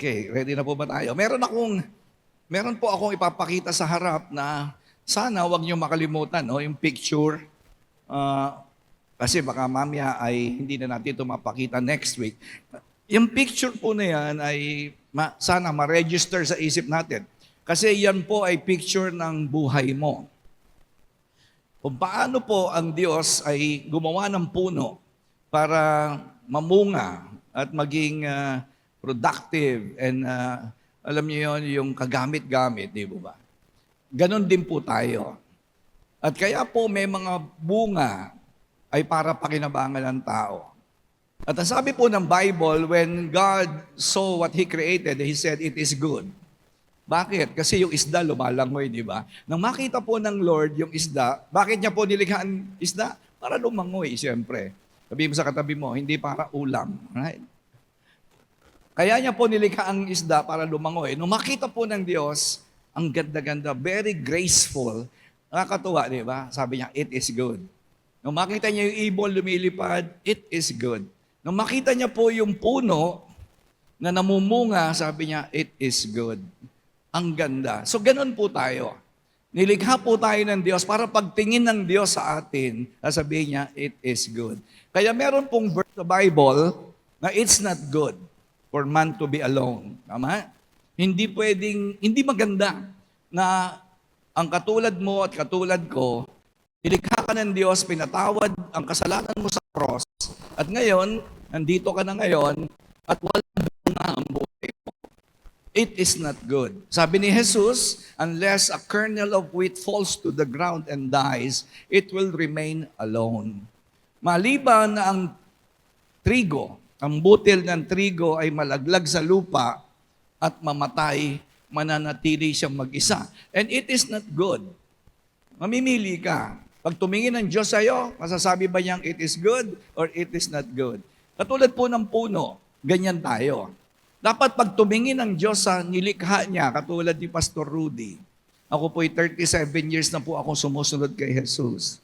Okay, ready na po ba tayo? Meron po akong ipapakita sa harap na sana wag niyo makalimutan, no, yung picture. Kasi baka mamaya ay hindi na natin ito mapakita next week. Yung picture po na yan ay sana ma-register sa isip natin. Kasi yan po ay picture ng buhay mo. Kung paano po ang Diyos ay gumawa ng puno para mamunga at maging productive and alam niyo yon, yung kagamit-gamit, di ba? Ganon din po tayo. At kaya po may mga bunga ay para pakinabangan ng tao. At ang sabi po ng Bible, when God saw what He created, He said, it is good. Bakit? Kasi yung isda lumalangoy, di ba? Nang makita po ng Lord yung isda, bakit niya po nilikha ang isda? Para lumangoy, siyempre. Sabihin mo sa katabi mo, hindi para ulam. Right? Kaya niya po nilikha ang isda para lumangoy. Nung makita po ng Diyos, ang ganda-ganda, very graceful. Nakakatuwa, di ba? Sabi niya, it is good. Nung makita niya yung ibon lumilipad, it is good. Nung makita niya po yung puno na namumunga, sabi niya, it is good. Ang ganda. So ganun po tayo. Nilikha po tayo ng Diyos para pagtingin ng Diyos sa atin, sabihin niya, it is good. Kaya meron pong verse sa Bible na it's not good for man to be alone. Tama? Hindi maganda na ang katulad mo at katulad ko, nilikha ka ng Diyos, pinatawad ang kasalanan mo sa cross, at ngayon, nandito ka na ngayon, at walang bunga ang buhay mo. It is not good. Sabi ni Jesus, unless a kernel of wheat falls to the ground and dies, it will remain alone. Maliban na ang trigo, ang butil ng trigo ay malaglag sa lupa at mamatay, mananatili siyang mag-isa. And it is not good. Mamimili ka. Pag tumingin ng Diyos sa'yo, masasabi ba niyang it is good or it is not good? Katulad po ng puno, ganyan tayo. Dapat pag tumingin ng Diyos sa nilikha niya, katulad ni Pastor Rudy, ako po'y 37 years na po akong sumusunod kay Jesus.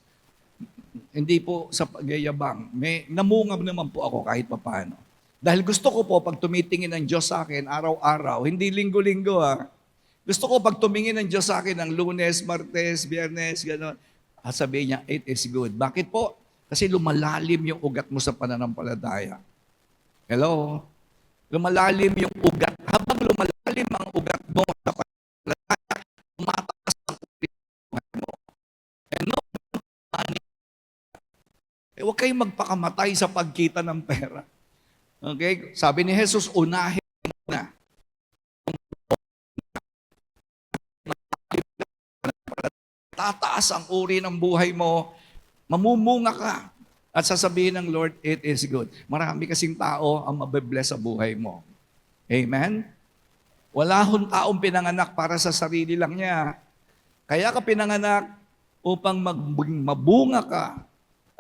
Hindi po sa pagyayabang. Namungab naman po ako kahit papaano. Dahil gusto ko po, pag tumitingin ng Diyos sa akin, araw-araw, hindi linggo-linggo Gusto ko pag tumingin ng Diyos sa akin ng Lunes, Martes, Biyernes, gano'n, sabihin niya, it is good. Bakit po? Kasi lumalalim yung ugat mo sa pananampalataya. Hello? Lumalalim yung ugat. Habang lumalalim ang ugat mo sa pananampalataya, tumataas ang ugat mo. And no, huwag kayong magpakamatay sa pagkita ng pera. Okay? Sabi ni Jesus, unahin mo na. Tataas ang uri ng buhay mo, mamumunga ka, at sasabihin ng Lord, it is good. Marami kasing tao ang mabibless sa buhay mo. Amen? Wala hong taong pinanganak para sa sarili lang niya. Kaya ka pinanganak upang mabunga ka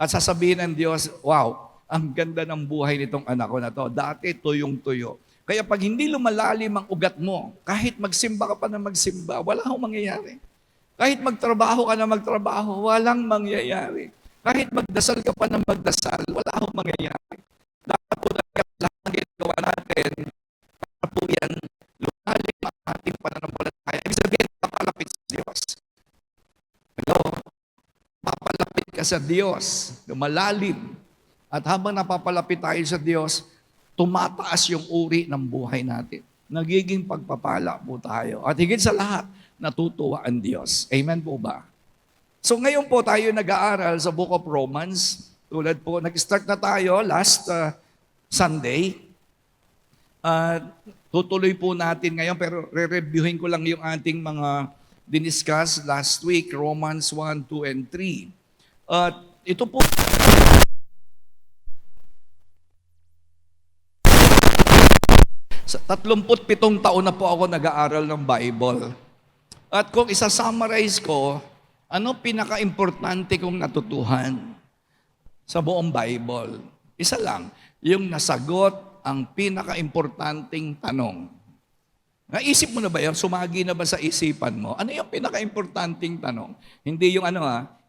at sasabihin ng Diyos, wow, ang ganda ng buhay nitong anak ko na to. Dati tuyong-tuyo. Kaya pag hindi lumalalim ang ugat mo, kahit magsimba ka pa na magsimba, wala hong mangyayari. Kahit magtrabaho ka na magtrabaho, walang mangyayari. Kahit magdasal ka pa na magdasal, wala hong mangyayari. Dapat po lahat ng ginagawa natin, para po yan, lumalim ang ating pananampalataya. Ibig sabihin, papalapit sa Diyos. Hello? Papalapit ka sa Diyos, lumalalim. At habang napapalapit tayo sa Diyos, tumataas yung uri ng buhay natin. Nagiging pagpapala po tayo. At higit sa lahat, natutuwa ang Diyos. Amen po ba? So ngayon po tayo nag-aaral sa Book of Romans. Tulad po, nag-start na tayo last Sunday. Tutuloy po natin ngayon, pero re-reviewin ko lang yung ating mga diniscuss last week, Romans 1, 2, and 3. Ito po, sa 37 taon na po ako nag-aaral ng Bible. At kung isa-summarize ko, ano pinaka-importante kong natutuhan sa buong Bible? Isa lang, yung nasagot ang pinaka-importanting tanong. Naisip mo na ba yun? Sumagi na ba sa isipan mo? Ano yung pinaka-importanting tanong? Hindi yung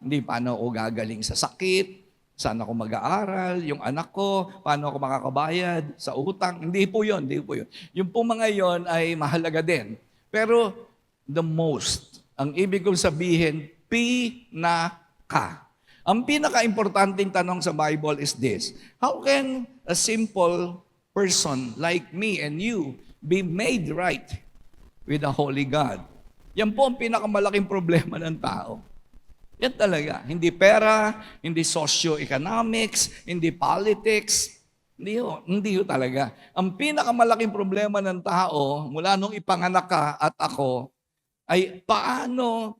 hindi paano ako gagaling sa sakit, Saan ako mag-aaral, yung anak ko, paano ako makakabayad sa utang. Hindi po yun, hindi po yun. Yung po mga yon ay mahalaga din. Pero the most, ang ibig kong sabihin, pinaka. Ang pinaka-importanting tanong sa Bible is this: how can a simple person like me and you be made right with the Holy God? Yan po ang pinakamalaking problema ng tao. Yan talaga. Hindi pera, hindi socio-economics, hindi politics. Hindi ho talaga. Ang pinakamalaking problema ng tao, mula nung ipanganak ka at ako, ay paano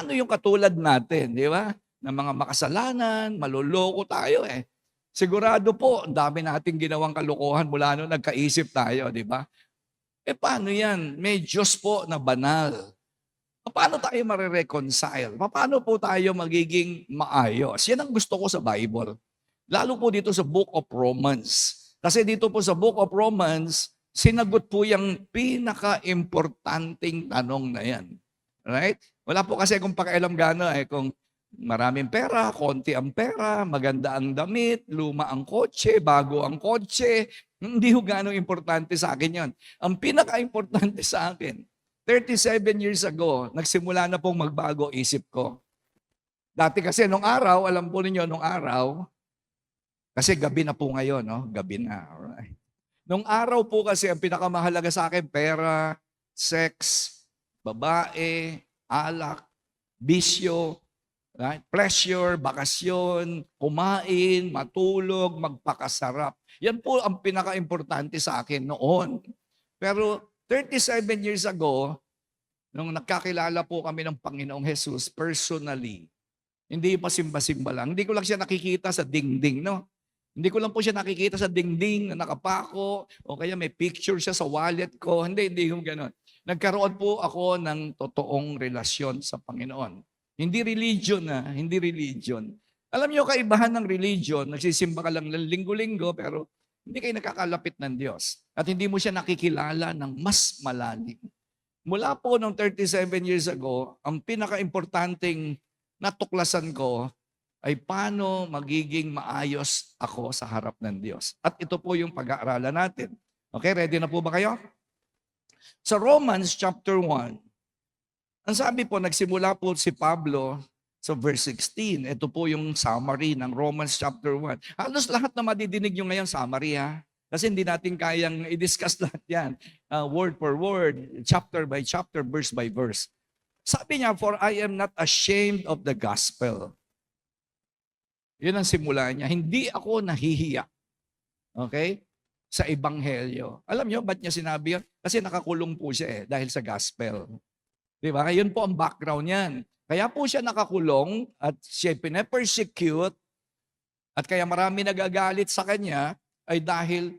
yung katulad natin, di ba? Na mga makasalanan, maluloko tayo eh. Sigurado po, ang dami nating ginawang kalokohan mula nung nagkaisip tayo, di ba? Paano yan? May Diyos po na banal. Paano tayo marireconcile? Paano po tayo magiging maayos? Yan ang gusto ko sa Bible. Lalo po dito sa Book of Romans. Kasi dito po sa Book of Romans, sinagot po yung pinaka-importanting tanong na yan. Right? Wala po kasi kung pakialam gano'n kung maraming pera, konti ang pera, maganda ang damit, luma ang kotse, bago ang kotse. Hindi ho gano'ng importante sa akin yon. Ang pinaka-importante sa akin, 37 years ago, nagsimula na pong magbago isip ko. Dati kasi nung araw, alam po ninyo, nung araw, kasi gabi na po ngayon, no? Gabi na. Alright. Nung araw po kasi, ang pinakamahalaga sa akin, pera, sex, babae, alak, bisyo, right? Pleasure, bakasyon, kumain, matulog, magpakasarap. Yan po ang pinaka-importante sa akin noon. Pero 37 years ago, nung nagkakilala po kami ng Panginoong Jesus personally, hindi pa simba-simba lang. Hindi ko lang siya nakikita sa dingding, no? Hindi ko lang po siya nakikita sa dingding na nakapako o kaya may picture siya sa wallet ko. Hindi yung gano'n. Nagkaroon po ako ng totoong relasyon sa Panginoon. Hindi religion hindi religion. Alam niyo, kaibahan ng religion, nagsisimba ka lang linggo-linggo, pero hindi kayo nakakalapit ng Diyos. At hindi mo siya nakikilala ng mas malalim. Mula po noong 37 years ago, ang pinaka-importanting natuklasan ko ay paano magiging maayos ako sa harap ng Diyos. At ito po yung pag-aaralan natin. Okay, ready na po ba kayo? Sa Romans chapter 1, ang sabi po, nagsimula po si Pablo sa verse 16. Ito po yung summary ng Romans chapter 1. Halos lahat na madidinig nyo ngayon, summary ha. Kasi hindi natin kayang i-discuss lahat yan. Word for word, chapter by chapter, verse by verse. Sabi niya, for I am not ashamed of the gospel. Yun ang simula niya. Hindi ako nahihiya. Okay? Sa ebanghelyo. Alam niyo, ba't niya sinabi yun? Kasi nakakulong po siya dahil sa gospel. Diba? Yun po ang background niyan. Kaya po siya nakakulong at siya pinapersecute at kaya marami nagagalit sa kanya ay dahil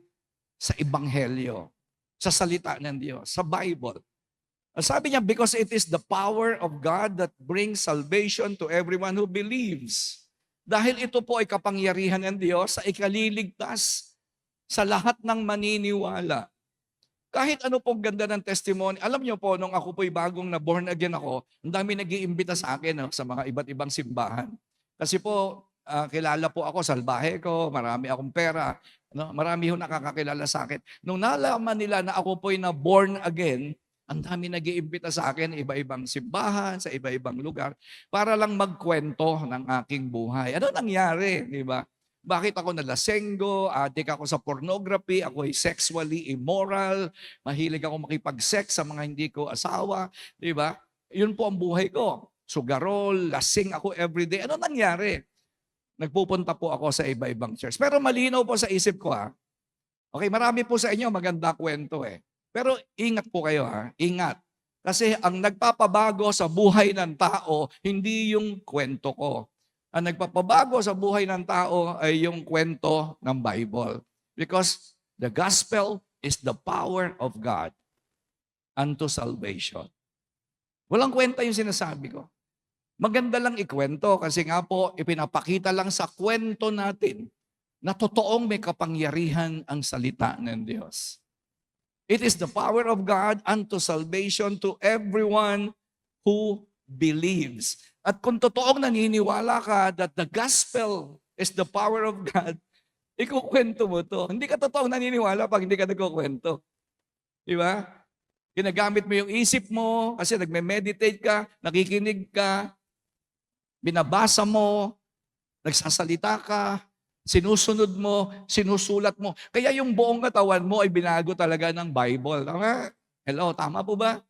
sa ebanghelyo, sa salita ng Diyos, sa Bible. Sabi niya, because it is the power of God that brings salvation to everyone who believes. Dahil ito po ay kapangyarihan ng Diyos sa ikaliligtas sa lahat ng maniniwala. Kahit ano pong ganda ng testimony. Alam niyo po, nung ako po'y bagong na born again ako, ang dami nag-iimbita sa akin sa mga iba't ibang simbahan. Kasi po, kilala po ako, salbahe ko, marami akong pera. Marami ho nakakakilala sa akin. Nung nalaman nila na ako po'y na born again, ang dami nag-iimbita sa akin, iba-ibang simbahan, sa iba-ibang lugar, para lang magkwento ng aking buhay. Ano nangyari, di ba? Bakit ako nalasenggo, adik ako sa pornography, ako ay sexually immoral, mahilig ako makipag-sex sa mga hindi ko asawa, di ba? Yun po ang buhay ko. Sugarol, lasing ako everyday. Ano nangyari? Nagpupunta po ako sa iba-ibang church. Pero malinaw po sa isip ko Okay, marami po sa inyo maganda kwento Pero ingat po kayo ingat. Kasi ang nagpapabago sa buhay ng tao, hindi yung kwento ko. Ang nagpapabago sa buhay ng tao ay yung kwento ng Bible. Because the gospel is the power of God unto salvation. Walang kwenta yung sinasabi ko. Maganda lang ikwento kasi nga po ipinapakita lang sa kwento natin na totoong may kapangyarihan ang salita ng Diyos. It is the power of God unto salvation to everyone who believes. At kung totoong naniniwala ka that the gospel is the power of God, ikukwento mo to. Hindi ka totoong naniniwala pag hindi ka nagkukwento. Di ba? Ginagamit mo yung isip mo kasi nagme-meditate ka, nakikinig ka, binabasa mo, nagsasalita ka, sinusunod mo, sinusulat mo. Kaya yung buong katawan mo ay binago talaga ng Bible. Tama? Hello, tama po ba?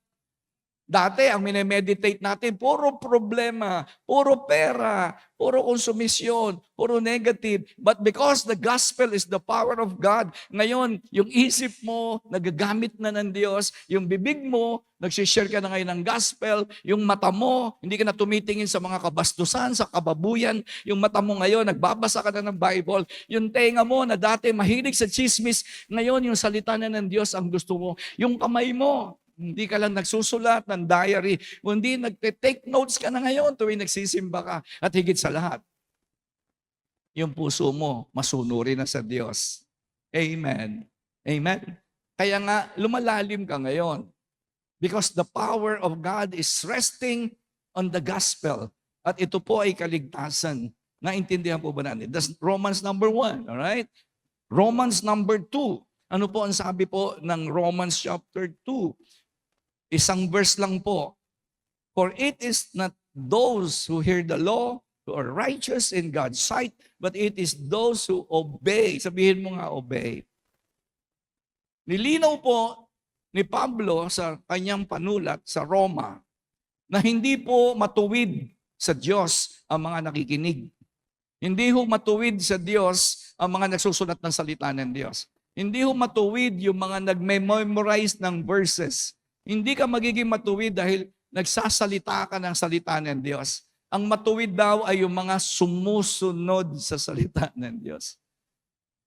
Dati, ang minemeditate natin, puro problema, puro pera, puro konsumisyon, puro negative. But because the gospel is the power of God, ngayon, yung isip mo, nagagamit na ng Diyos, yung bibig mo, nagsishare ka na ngayon ng gospel, yung mata mo, hindi ka na tumitingin sa mga kabastusan, sa kababuyan, yung mata mo ngayon, nagbabasa ka na ng Bible, yung tenga mo na dati mahilig sa chismis, ngayon yung salita na ng Diyos ang gusto mo, yung kamay mo, hindi ka lang nagsusulat ng diary, kundi nagte-take notes ka na ngayon tuwing nagsisimba ka. At higit sa lahat, yung puso mo masunurin na sa Diyos. Amen. Amen. Kaya nga, lumalalim ka ngayon. Because the power of God is resting on the gospel. At ito po ay kaligtasan. Naintindihan po ba natin? That's Romans number 1. Alright? Romans number 2. Ano po ang sabi po ng Romans chapter 2? Isang verse lang po. For it is not those who hear the law who are righteous in God's sight, but it is those who obey. Sabihin mo nga, obey. Nilinaw po ni Pablo sa kanyang panulat sa Roma na hindi po matuwid sa Diyos ang mga nakikinig. Hindi ho matuwid sa Diyos ang mga nagsusulat ng salita ng Diyos. Hindi ho matuwid yung mga nagme-memorize ng verses. Hindi ka magiging matuwid dahil nagsasalita ka ng salita ng Diyos. Ang matuwid daw ay yung mga sumusunod sa salita ng Diyos.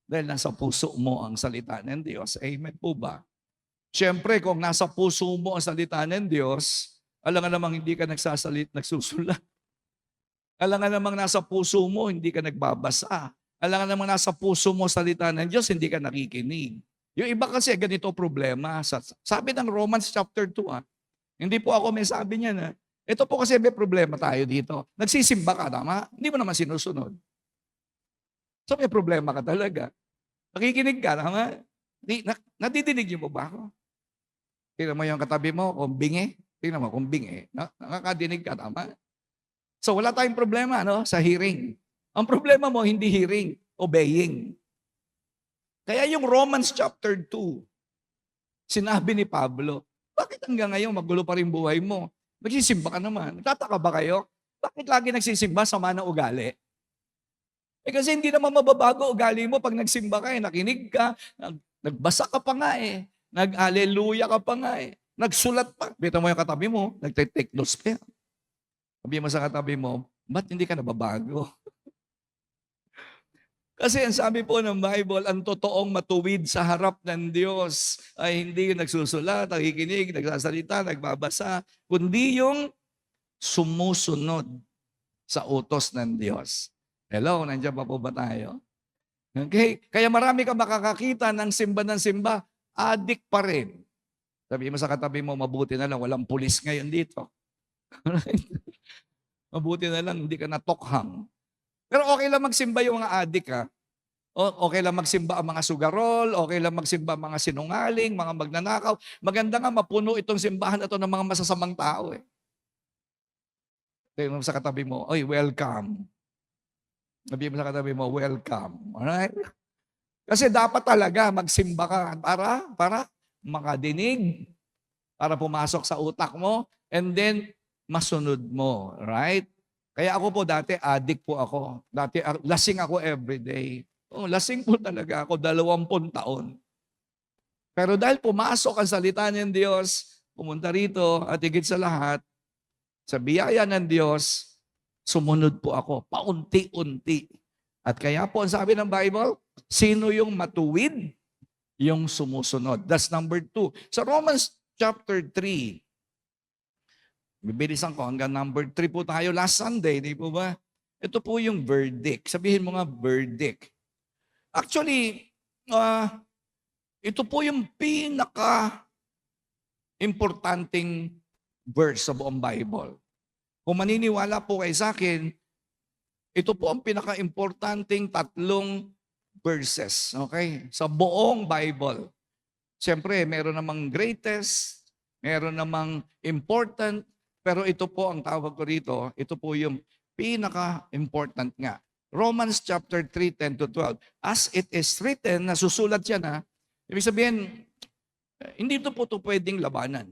Dahil nasa puso mo ang salita ng Diyos. Amen po ba? Siyempre, kung nasa puso mo ang salita ng Diyos, alam nga namang hindi ka nagsusulat. Alam nga namang nasa puso mo, hindi ka nagbabasa. Alam nga namang nasa puso mo salita ng Diyos, hindi ka nakikinig. Yung iba kasi ganito problema. Sabi ng Romans chapter 2, hindi po ako may sabi niya na, ito po kasi may problema tayo dito. Nagsisimba ka, tama? Hindi mo naman sinusunod. So may problema ka talaga. Nakikinig ka, tama? Nadidinig niyo mo ba ako? Tingnan mo yung katabi mo, kung bingi. Tingnan mo, kung bingi. Nakakadinig ka, tama? So wala tayong problema sa hearing. Ang problema mo, hindi hearing, obeying. Kaya yung Romans chapter 2, sinabi ni Pablo, bakit hanggang ngayon magulo pa rin buhay mo? Nagsisimba ka naman. Nagtataka ba kayo? Bakit lagi nagsisimba sama ng ugali? Kasi hindi naman mababago ugali mo pag nagsimba ka nakinig ka, nagbasa ka pa nga nag-aleluya ka pa nga nagsulat pa. Bita mo yung katabi mo, nagte-take notes pa. Sabi mo sa katabi mo, ba't hindi ka nababago? Kasi ang sabi po ng Bible, ang totoong matuwid sa harap ng Diyos ay hindi yung nagsusulat, nakikinig, nagsasalita, nagbabasa, kundi yung sumusunod sa utos ng Diyos. Hello, nandiyan pa po ba tayo? Okay? Kaya marami ka makakakita ng simba, adik pa rin. Sabi mo sa katabi mo, mabuti na lang, walang pulis ngayon dito. Mabuti na lang, hindi ka natokhang. Pero okay lang magsimba yung mga adik Okay lang magsimba ang mga sugarol, okay lang magsimba ang mga sinungaling, mga magnanakaw. Maganda nga mapuno itong simbahan na ito ng mga masasamang tao Sabi mo sa katabi mo, oy, welcome. Sabi mo sa katabi mo, welcome. Alright? Kasi dapat talaga magsimba ka para makadinig, para pumasok sa utak mo, and then masunod mo. Right? Kaya ako po dati, addict po ako. Dati lasing ako everyday. Lasing po talaga ako, 20 taon. Pero dahil pumasok ang salita ng Diyos, pumunta rito at higit sa lahat, sa biyaya ng Diyos, sumunod po ako, paunti-unti. At kaya po, ang sabi ng Bible, sino yung matuwid? Yung sumusunod. That's number 2. Sa Romans chapter 3, bibilisan ko hanggang number 3 po tayo last Sunday, di po ba? Ito po yung verdict. Sabihin mo nga, verdict. Actually, ito po yung pinaka-importanting verse sa buong Bible. Kung maniniwala po kayo sa akin, ito po ang pinaka-importanting 3 verses, okay? Sa buong Bible. Siyempre, meron namang greatest, meron namang important, pero ito po ang tawag ko rito, ito po yung pinaka-important nga. Romans chapter 3, 10 to 12. As it is written, nasusulat yan ha. Ibig sabihin, hindi ito po ito pwedeng labanan.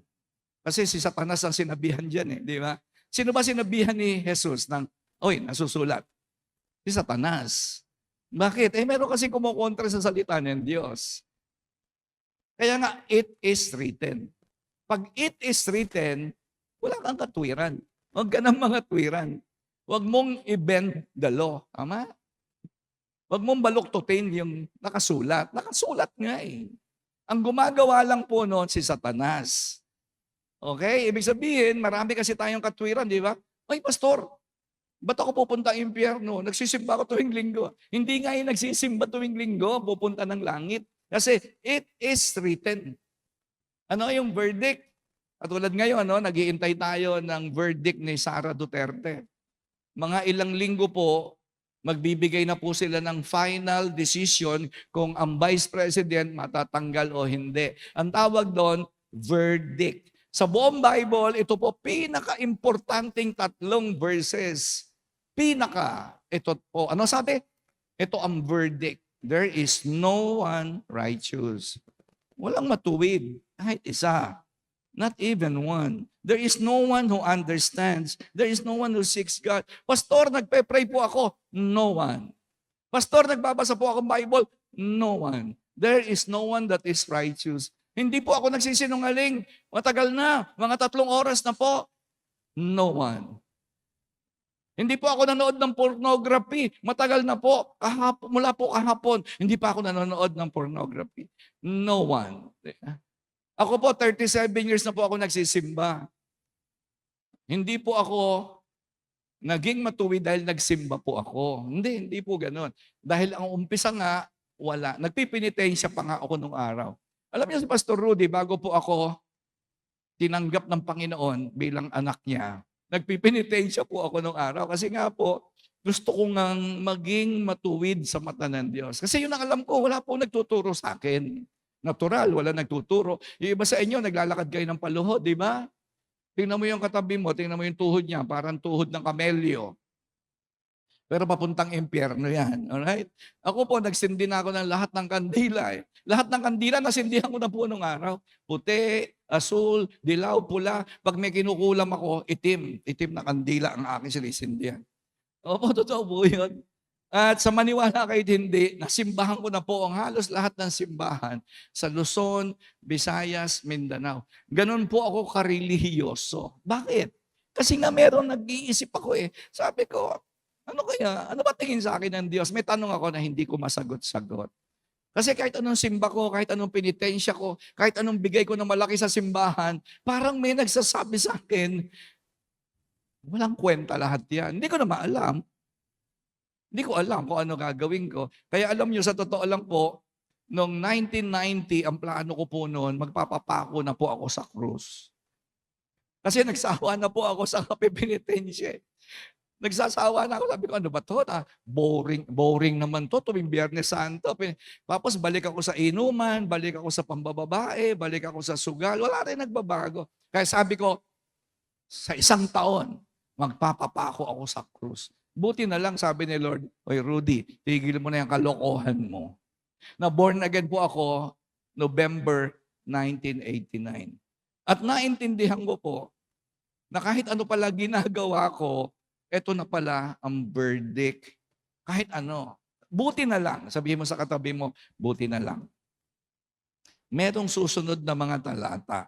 Kasi si Satanas ang sinabihan dyan di ba? Sino ba sinabihan ni Jesus ng, oy, nasusulat? Si Satanas. Bakit? Meron kasi kumukontra sa salita ng Diyos. Kaya nga, it is written. Pag it is written, wala kang katwiran. Huwag ka ng mga twiran. Huwag mong i-bend the law. Tama? Huwag mong baluktutin yung nakasulat. Nakasulat nga Ang gumagawa lang po noon si Satanas. Okay? Ibig sabihin, marami kasi tayong katwiran, di ba? Ay, pastor, ba't ako pupunta ang impyerno? Nagsisimba ako tuwing linggo. Hindi nga yung nagsisimba tuwing linggo, pupunta ng langit. Kasi it is written. Ano yung verdict? At tulad ngayon, nag-iintay tayo ng verdict ni Sara Duterte. Mga ilang linggo po, magbibigay na po sila ng final decision kung ang Vice President matatanggal o hindi. Ang tawag doon, verdict. Sa buong Bible, ito po pinaka-importanting 3 verses. Ito po. Ano sabi? Ito ang verdict. There is no one righteous. Walang matuwid. Kahit isa. Not even one. There is no one who understands. There is no one who seeks God. Pastor, nagpe-pray po ako. No one. Pastor, nagbabasa po akong Bible. No one. There is no one that is righteous. Hindi po ako nagsisinungaling. Matagal na. Mga 3 oras na po. No one. Hindi po ako nanood ng pornography. Matagal na po. Mula po kahapon. Hindi pa ako nanonood ng pornography. No one. Ako po, 37 years na po ako nagsisimba. Hindi po ako naging matuwid dahil nagsimba po ako. Hindi po ganun. Dahil ang umpisa nga, wala. Nagpipinitensya pa nga ako nung araw. Alam niyo si Pastor Rudy, bago po ako tinanggap ng Panginoon bilang anak niya, nagpipinitensya po ako nung araw. Kasi nga po, gusto ko ngang maging matuwid sa mata ng Diyos. Kasi yun ang alam ko, wala po nagtuturo sa akin. Natural, wala nagtuturo. Yung iba sa inyo, naglalakad kayo ng paluhod, di ba? Tingnan mo yung katabi mo, tingnan mo yung tuhod niya, parang tuhod ng kamelyo. Pero papuntang impyerno yan. Alright? Ako po, nagsindi na ako ng lahat ng kandila. Lahat ng kandila, nasindihan ko na po nung araw. Puti, asul, dilaw, pula. Pag may kinukulam ako, itim. Itim na kandila ang aking sinisindihan. Opo, totoo po yun. At sa maniwala kayo hindi, nasimbahan ko na po ang halos lahat ng simbahan sa Luzon, Visayas, Mindanao. Ganun po ako karelihiyoso. Bakit? Kasi nga meron nag-iisip ako Sabi ko, ano kaya? Ano ba tingin sa akin ng Diyos? May tanong ako na hindi ko masagot-sagot. Kasi kahit anong simba ko, kahit anong penitensya ko, kahit anong bigay ko ng malaki sa simbahan, parang may nagsasabi sa akin, walang kwenta lahat yan. Hindi ko na maalam. Hindi ko alam kung ano gagawin ko. Kaya alam nyo, sa totoo lang po, noong 1990, ang plano ko po noon, magpapapako na po ako sa krus. Kasi nagsawa na po ako sa kapipinitensya. Nagsasawa na ako. Sabi ko, ano ba to? Boring naman to tuwing Biyernes Santo. Tapos balik ako sa inuman, balik ako sa pambababae, balik ako sa sugal. Wala rin nagbabago. Kaya sabi ko, sa 1 taon, magpapapako ako sa krus. Buti na lang, sabi ni Lord, oy Rudy, tigil mo na yung kalokohan mo. Na born again po ako November 1989. At naintindihan ko po na kahit ano pala ginagawa ko, eto na pala ang verdict. Kahit ano. Buti na lang. Sabihin mo sa katabi mo, buti na lang. Merong susunod na mga talata.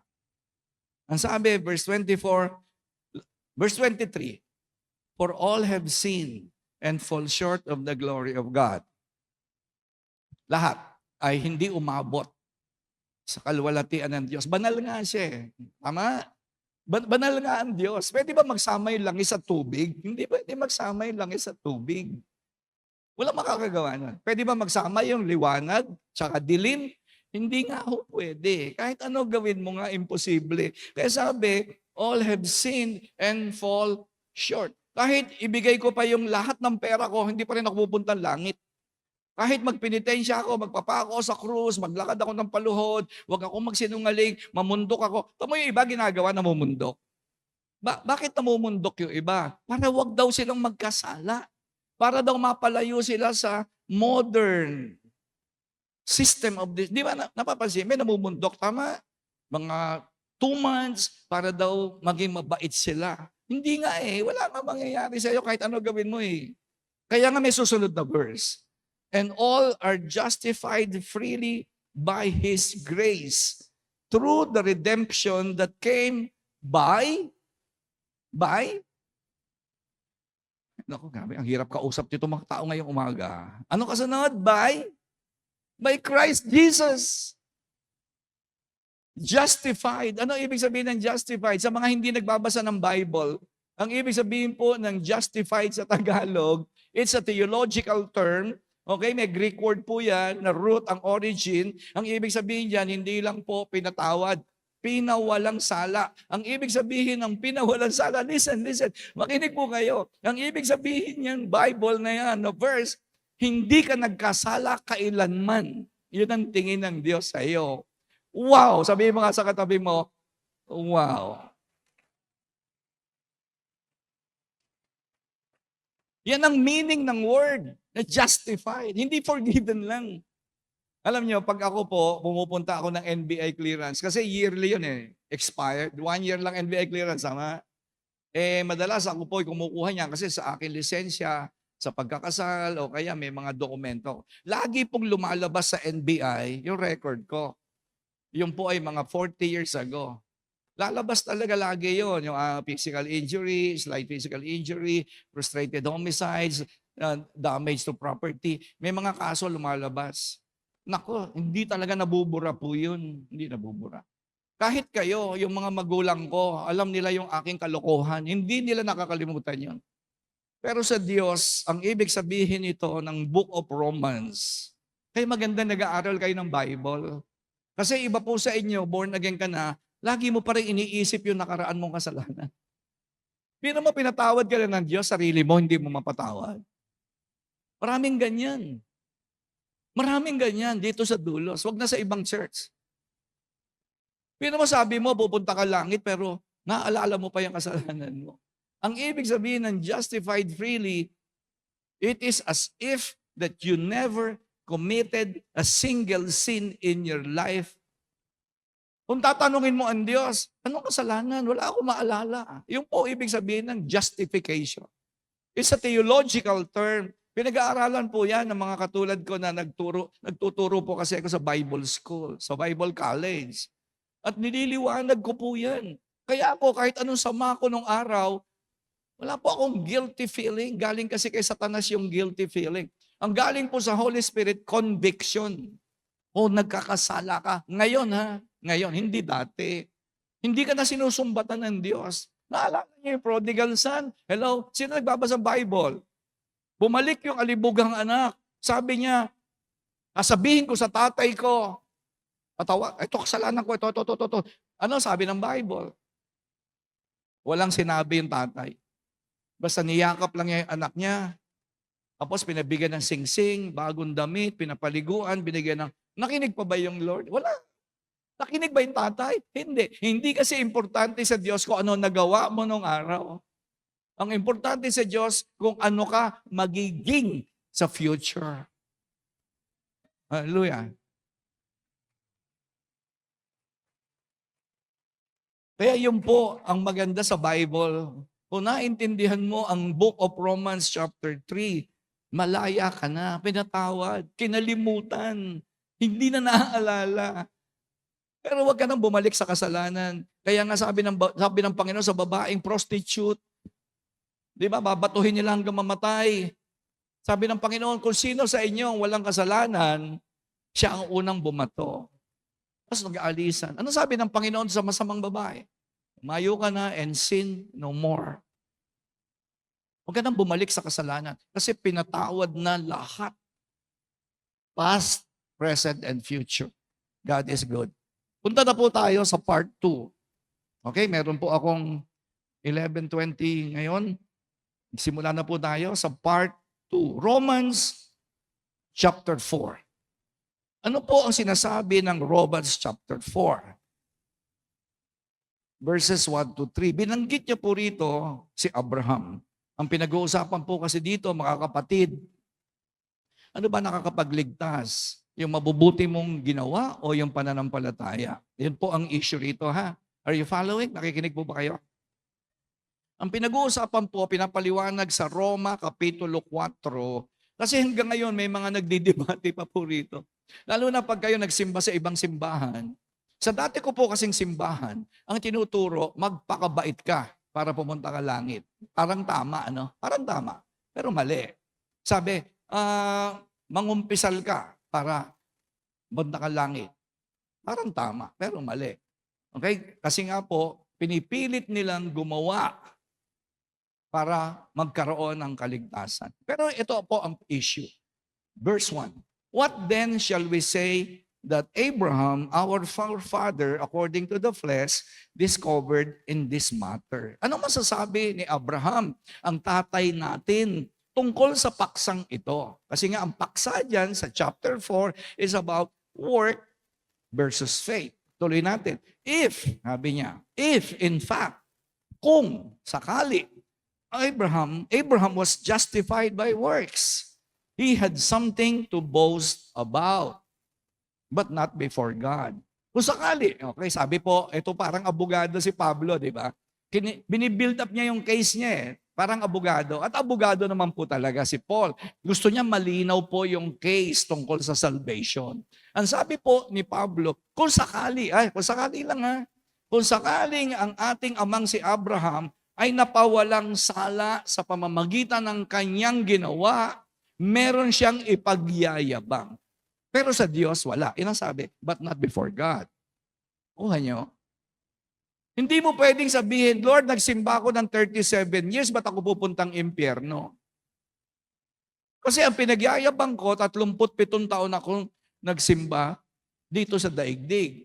Ang sabi, verse 24, verse 23, for all have sinned and fall short of the glory of God. Lahat ay hindi umabot sa kalwalatian ng Diyos. Banal nga siya. Tama? Banal nga ang Diyos. Pwede ba magsama yung langis sa tubig? Hindi pwede magsama yung langis sa tubig. Walang makakagawa nun. Pwede ba magsama yung liwanag tsaka dilim? Hindi nga ho pwede. Kahit ano gawin mo nga, imposible. Kaya sabi, all have sinned and fall short. Kahit ibigay ko pa yung lahat ng pera ko, hindi pa rin ako pupuntang langit. Kahit magpenitensya ako, magpapako sa krus, maglakad ako ng paluhod, wag akong magsinungaling, mamundok ako. Tamo yung iba ginagawa namumundok. Bakit namumundok yung iba? Para wag daw silang magkasala. Para daw mapalayo sila sa modern system of this. Di ba napapansin? May namumundok, tama? Mga 2 months para daw maging mabait sila. Hindi nga wala nga mangyayari sa'yo kahit ano gawin mo Kaya nga may susunod na verse. And all are justified freely by His grace through the redemption that came by. Naku, grabe, ang hirap kausap nito mga tao ngayong umaga. Ano kasunod? By Christ Jesus. Justified. Ano ibig sabihin ng justified? Sa mga hindi nagbabasa ng Bible, ang ibig sabihin po ng justified sa Tagalog, it's a theological term. Okay, may Greek word po yan, na root ang origin. Ang ibig sabihin dyan, hindi lang po pinatawad, pinawalang sala. Ang ibig sabihin ng pinawalang sala, listen, makinig po kayo. Ang ibig sabihin yan, Bible na yan, no verse, hindi ka nagkasala kailanman. Yun ang tingin ng Diyos sa iyo. Wow! Sabihin mo nga sa katabi mo, wow. Yan ang meaning ng word na justified. Hindi forgiven lang. Alam nyo, pag ako po, pumupunta ako ng NBI clearance, kasi yearly yun expired. 1 year lang NBI clearance, sama? Madalas ako po kumukuha niya kasi sa akin lisensya, sa pagkakasal, o kaya may mga dokumento. Lagi pong lumalabas sa NBI yung record ko. Yung po ay mga 40 years ago. Lalabas talaga lagi yon, yung physical injury, slight physical injury, frustrated homicides, damage to property. May mga kaso lumalabas. Nako, hindi talaga nabubura po yun. Hindi nabubura. Kahit kayo, yung mga magulang ko, alam nila yung aking kalokohan. Hindi nila nakakalimutan yun. Pero sa Diyos, ang ibig sabihin ito ng Book of Romans, kaya maganda nag-aaral kayo ng Bible. Kasi iba po sa inyo, born again ka na, lagi mo pa rin iniisip yung nakaraan mong kasalanan. Pero mo pinatawad ka na ng Diyos, sarili mo, hindi mo mapatawad. Maraming ganyan. Maraming ganyan dito sa Dulos. Huwag na sa ibang church. Pero mo sabi mo, pupunta ka langit, pero naaalala mo pa yung kasalanan mo. Ang ibig sabihin ng justified freely, it is as if that you never committed a single sin in your life. Kung tatanungin mo ang Diyos, anong kasalanan? Wala akong maalala. Yung po ibig sabihin ng justification. It's a theological term. Pinag-aaralan po yan ng mga katulad ko na nagtuturo po kasi ako sa Bible School, sa Bible College. At nililiwanag ko po yan. Kaya ako, kahit anong sama ko nung araw, wala po akong guilty feeling. Galing kasi kay Satanas yung guilty feeling. Ang galing po sa Holy Spirit, conviction. O nagkakasala ka. Ngayon ngayon, hindi dati. Hindi ka na sinusumbatan ng Diyos. Naalala niyo yung prodigal son? Hello? Sino nagbabasa ng Bible? Bumalik yung alibugang anak. Sabi niya, sabihin ko sa tatay ko, ito kasalanan ko, ito. Ano sabi ng Bible? Walang sinabi yung tatay. Basta niyakap lang niya yung anak niya. Tapos pinabigyan ng singsing, bagong damit, pinapaliguan, binigyan ng... Nakinig pa ba yung Lord? Wala. Nakinig ba yung tatay? Hindi. Hindi kasi importante sa Diyos kung ano nagawa mo nung araw. Ang importante sa Diyos kung ano ka magiging sa future. Hallelujah. Kaya yun po ang maganda sa Bible. Kung naintindihan mo ang Book of Romans chapter 3, malaya ka na, pinatawad, kinalimutan, hindi na naaalala. Pero huwag ka nang bumalik sa kasalanan. Kaya nga sabi ng Panginoon sa babaeng prostitute, di ba, babatuhin nila hanggang mamatay. Sabi ng Panginoon, kung sino sa inyo ang walang kasalanan, siya ang unang bumato. Tapos nag-aalisan. Ano sabi ng Panginoon sa masamang babae? Umayo ka na and sin no more. Huwag ka nang bumalik sa kasalanan kasi pinatawad na lahat. Past, present, and future. God is good. Punta na po tayo sa part 2. Okay, meron po akong 11:20 ngayon. Simula na po tayo sa part 2. Romans chapter 4. Ano po ang sinasabi ng Romans chapter 4? Verses 1 to 3. Binanggit niya po rito si Abraham. Ang pinag-uusapan po kasi dito, mga kapatid, ano ba nakakapagligtas? Yung mabubuti mong ginawa o yung pananampalataya? Yun po ang issue rito, ha? Are you following? Nakikinig po ba kayo? Ang pinag-uusapan po, pinapaliwanag sa Roma Kapitulo 4, kasi hanggang ngayon may mga nagdidebate pa po rito. Lalo na pag kayo nagsimba sa ibang simbahan. Sa dati ko po kasing simbahan, ang tinuturo, magpakabait ka para pumunta ka langit. Parang tama, ano? Parang tama. Pero mali. Sabi, mangumpisal ka para pumunta ka langit. Parang tama, pero mali. Okay? Kasi nga po, pinipilit nilang gumawa para magkaroon ng kaligtasan. Pero ito po ang issue. Verse 1. What then shall we say that Abraham, our forefather, according to the flesh, discovered in this matter? Ano masasabi ni Abraham, ang tatay natin, tungkol sa paksang ito? Kasi nga ang paksa dyan sa chapter 4 is about work versus faith. Tuloy natin. If, sabi niya, if in fact, kung sakali, Abraham was justified by works. He had something to boast about, but not before God. Kung sakali, okay, sabi po, ito parang abogado si Pablo, di ba? Binibuild up niya yung case niya parang abogado. At abogado naman po talaga si Paul. Gusto niya malinaw po yung case tungkol sa salvation. Ang sabi po ni Pablo, kung sakali lang kung sakaling ang ating amang si Abraham ay napawalang sala sa pamamagitan ng kanyang ginawa, meron siyang ipagyayabang. Pero sa Diyos, wala. Yan ang sabi, but not before God. Kuha nyo? Hindi mo pwedeng sabihin, Lord, nagsimba ako ng 37 years, ba't ako pupuntang impyerno? Kasi ang pinagyayabang ko, 37 taon akong nagsimba dito sa daigdig.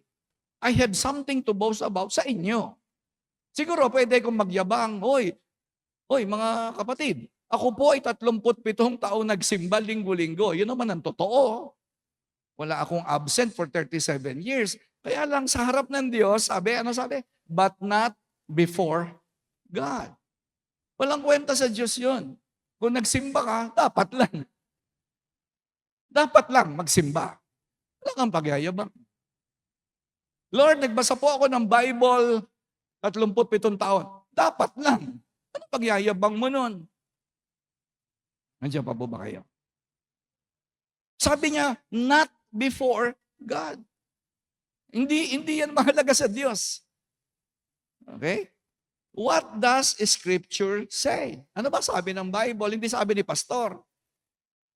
I had something to boast about sa inyo. Siguro pwede kong magyabang, Hoy mga kapatid, ako po ay 37 taon nagsimba linggo-linggo. Yun naman ang totoo. Wala akong absent for 37 years. Kaya lang sa harap ng Diyos, ano sabi? But not before God. Walang kwenta sa Diyos yun. Kung nagsimba ka, dapat lang. Dapat lang magsimba. Wala kang pagyayabang. Lord, nagbasa po ako ng Bible 37 taon. Dapat lang. Ano pagyayabang mo nun? Nandiyan pa po ba kayo? Sabi niya, not before God. Hindi yan mahalaga sa Diyos. Okay? What does Scripture say? Ano ba sabi ng Bible? Hindi sabi ni pastor.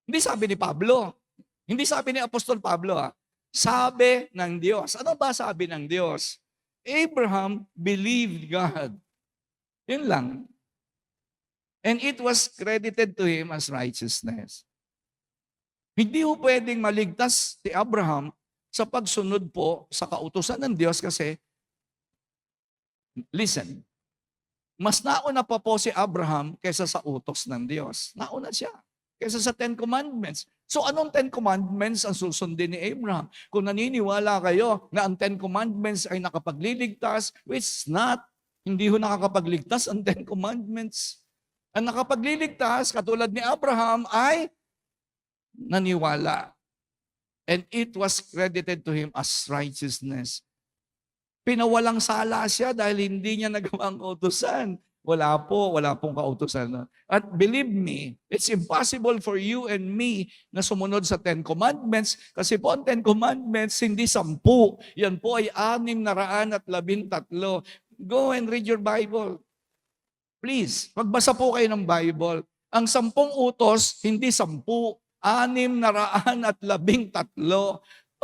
Hindi sabi ni Pablo. Hindi sabi ni Apostol Pablo. Sabi ng Diyos. Ano ba sabi ng Diyos? Abraham believed God. Yun lang. And it was credited to him as righteousness. Hindi po pwedeng maligtas si Abraham sa pagsunod po sa kautusan ng Diyos kasi, listen, mas nauna pa po si Abraham kaysa sa utos ng Diyos. Nauna siya kaysa sa 10 Commandments. So anong 10 Commandments ang susundin ni Abraham? Kung naniniwala kayo na ang 10 Commandments ay nakapagliligtas, which not, hindi ho nakakapagligtas ang 10 Commandments. Ang nakapagliligtas, katulad ni Abraham, ay naniwala. And it was credited to him as righteousness. Pinawalang sala siya dahil hindi niya nagawa ang kautusan. Wala pong kautusan. At believe me, it's impossible for you and me na sumunod sa 10 Commandments kasi po ang 10 Commandments hindi 10. Yan po ay 613. Go and read your Bible. Please, magbasa po kayo ng Bible. Ang 10 utos, hindi 10. 613.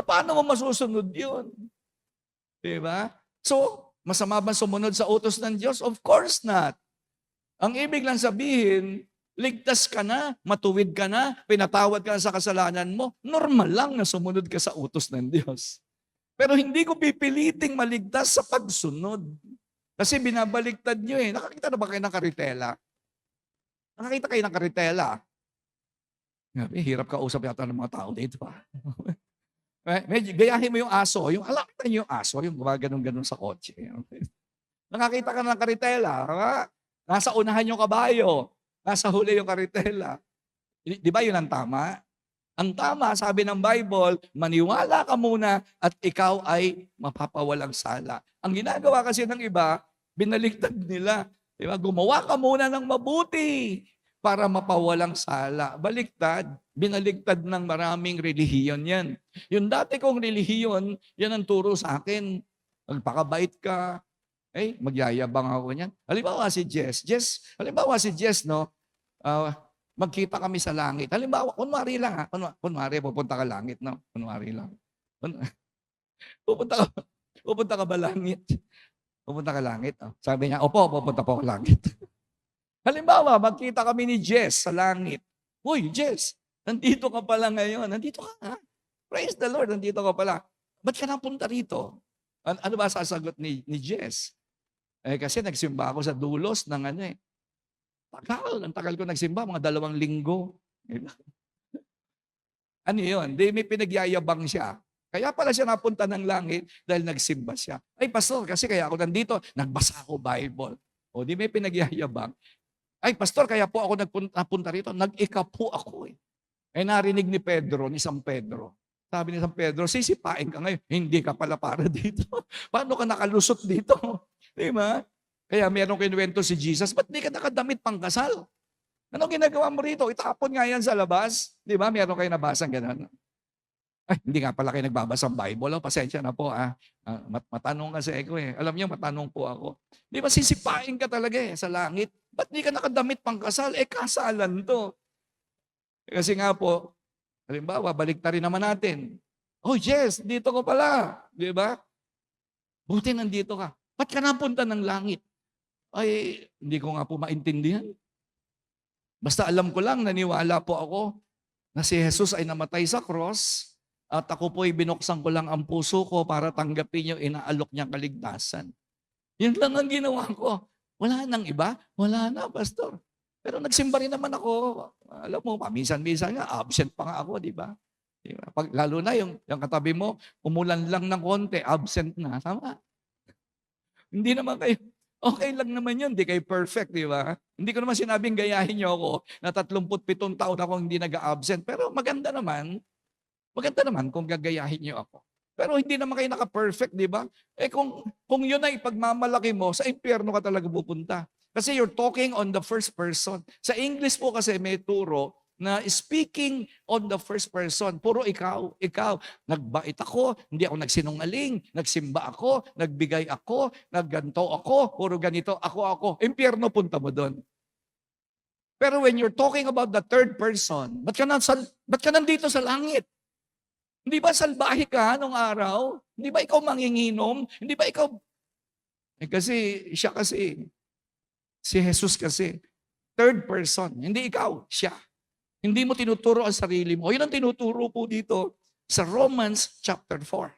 Paano mo masusunod yun? Diba? So, masama ba sumunod sa utos ng Diyos? Of course not. Ang ibig lang sabihin, ligtas ka na, matuwid ka na, pinatawad ka na sa kasalanan mo, normal lang na sumunod ka sa utos ng Diyos. Pero hindi ko pipiliting maligtas sa pagsunod. Kasi binabaliktad nyo Nakakita na ba kayo ng karitela? Nakakita kayo ng karitela. Grabe, hirap kausap yata ng mga tao dito. Medyo, gayahin mo yung aso. Alakita niyo yung aso, yung gumaganon-ganon sa kotse. Nakakita ka ng karitela. Nasa unahan yung kabayo. Nasa huli yung karitela. Di ba yun ang tama? Ang tama, sabi ng Bible, maniwala ka muna at ikaw ay mapapawalang sala. Ang ginagawa kasi ng iba, binaligtad nila. Diba? Gumawa ka muna ng mabuti para mapawalang sala. Baliktad, binaligtad ng maraming relihiyon yan. Yung dati kong relihiyon, yan ang turo sa akin. Magpakabait ka, magyayabang ako niyan. Halimbawa si Jess, no? Magkita kami sa langit. Halimbawa, kunwari lang kunwari pupunta ka langit, no? Kunwari lang. Pupunta ka ba langit? Pupunta ka langit, no? Sabi niya, opo, pupunta po ako langit. Halimbawa, magkita kami ni Jess sa langit. Uy, Jess, nandito ka pala ngayon. Nandito ka, ha? Praise the Lord, nandito ka pala. Ba't ka napunta rito? Ano ba sasagot ni Jess? Kasi nagsimba ako sa dulos ng ang tagal ko nagsimba, mga 2 linggo. Ano yun? May pinagyayabang siya. Kaya pala siya napunta ng langit dahil nagsimba siya. Ay, pastor, kasi kaya ako nandito, nagbasa ako Bible. O, may pinagyayabang. Ay, pastor, kaya po ako napunta rito, nag-ika po ako. Narinig ni San Pedro. Sabi ni San Pedro, sisipain ka ngayon. Hindi ka pala para dito. Paano ka nakalusot dito? Di ba? Kaya meron kinuwento si Jesus, ba't di ka nakadamit pang kasal? Ano ginagawa mo rito? Itapon nga yan sa labas. Di ba? Meron kayo nabasang gano'n. Ay, hindi nga pala kayo nagbabasa ng Bible. Pasensya na po. Matanong kasi ako Alam niyo, matanong po ako. Di ba sisipain ka talaga sa langit? Ba't di ka nakadamit pang kasal? Kasalan to. Kasi nga po, halimbawa, baliktarin naman natin. Oh, yes, dito ko pala. Di ba? Buti nandito ka. Ba't ka napunta ng langit? Ay, hindi ko nga po maintindihan. Basta alam ko lang, naniwala po ako na si Jesus ay namatay sa cross at ako po ay binuksan ko lang ang puso ko para tanggapin yung inaalok niyang kaligtasan. Yun lang ang ginawa ko. Wala nang iba? Wala na, pastor. Pero nagsimba rin naman ako. Alam mo, minsan-minsan nga, absent pa nga ako, di ba? Lalo na yung katabi mo, umulan lang ng konti, absent na. Tama. Hindi naman kayo, okay lang naman yun, hindi kayo perfect, di ba? Hindi ko naman sinabing gayahin niyo ako na 37 taon ako hindi nag-absent. Pero maganda naman kung gagayahin niyo ako. Pero hindi naman kayo naka-perfect, di ba? Kung yun ay pagmamalaki mo, sa impyerno ka talaga pupunta. Kasi you're talking on the first person. Sa English po kasi may turo na speaking on the first person. Puro ikaw. Nagbait ako, hindi ako nagsinungaling, nagsimba ako, nagbigay ako, nagganto ako, puro ganito, ako. Impyerno punta mo doon. Pero when you're talking about the third person, ba't ka nandito sa langit? Hindi ba salbahe ka nung araw? Hindi ba ikaw manginginom? Hindi ba ikaw... kasi siya kasi, si Jesus kasi, third person, hindi ikaw, siya. Hindi mo tinuturo ang sarili mo. Yun ang tinuturo po dito sa Romans chapter 4.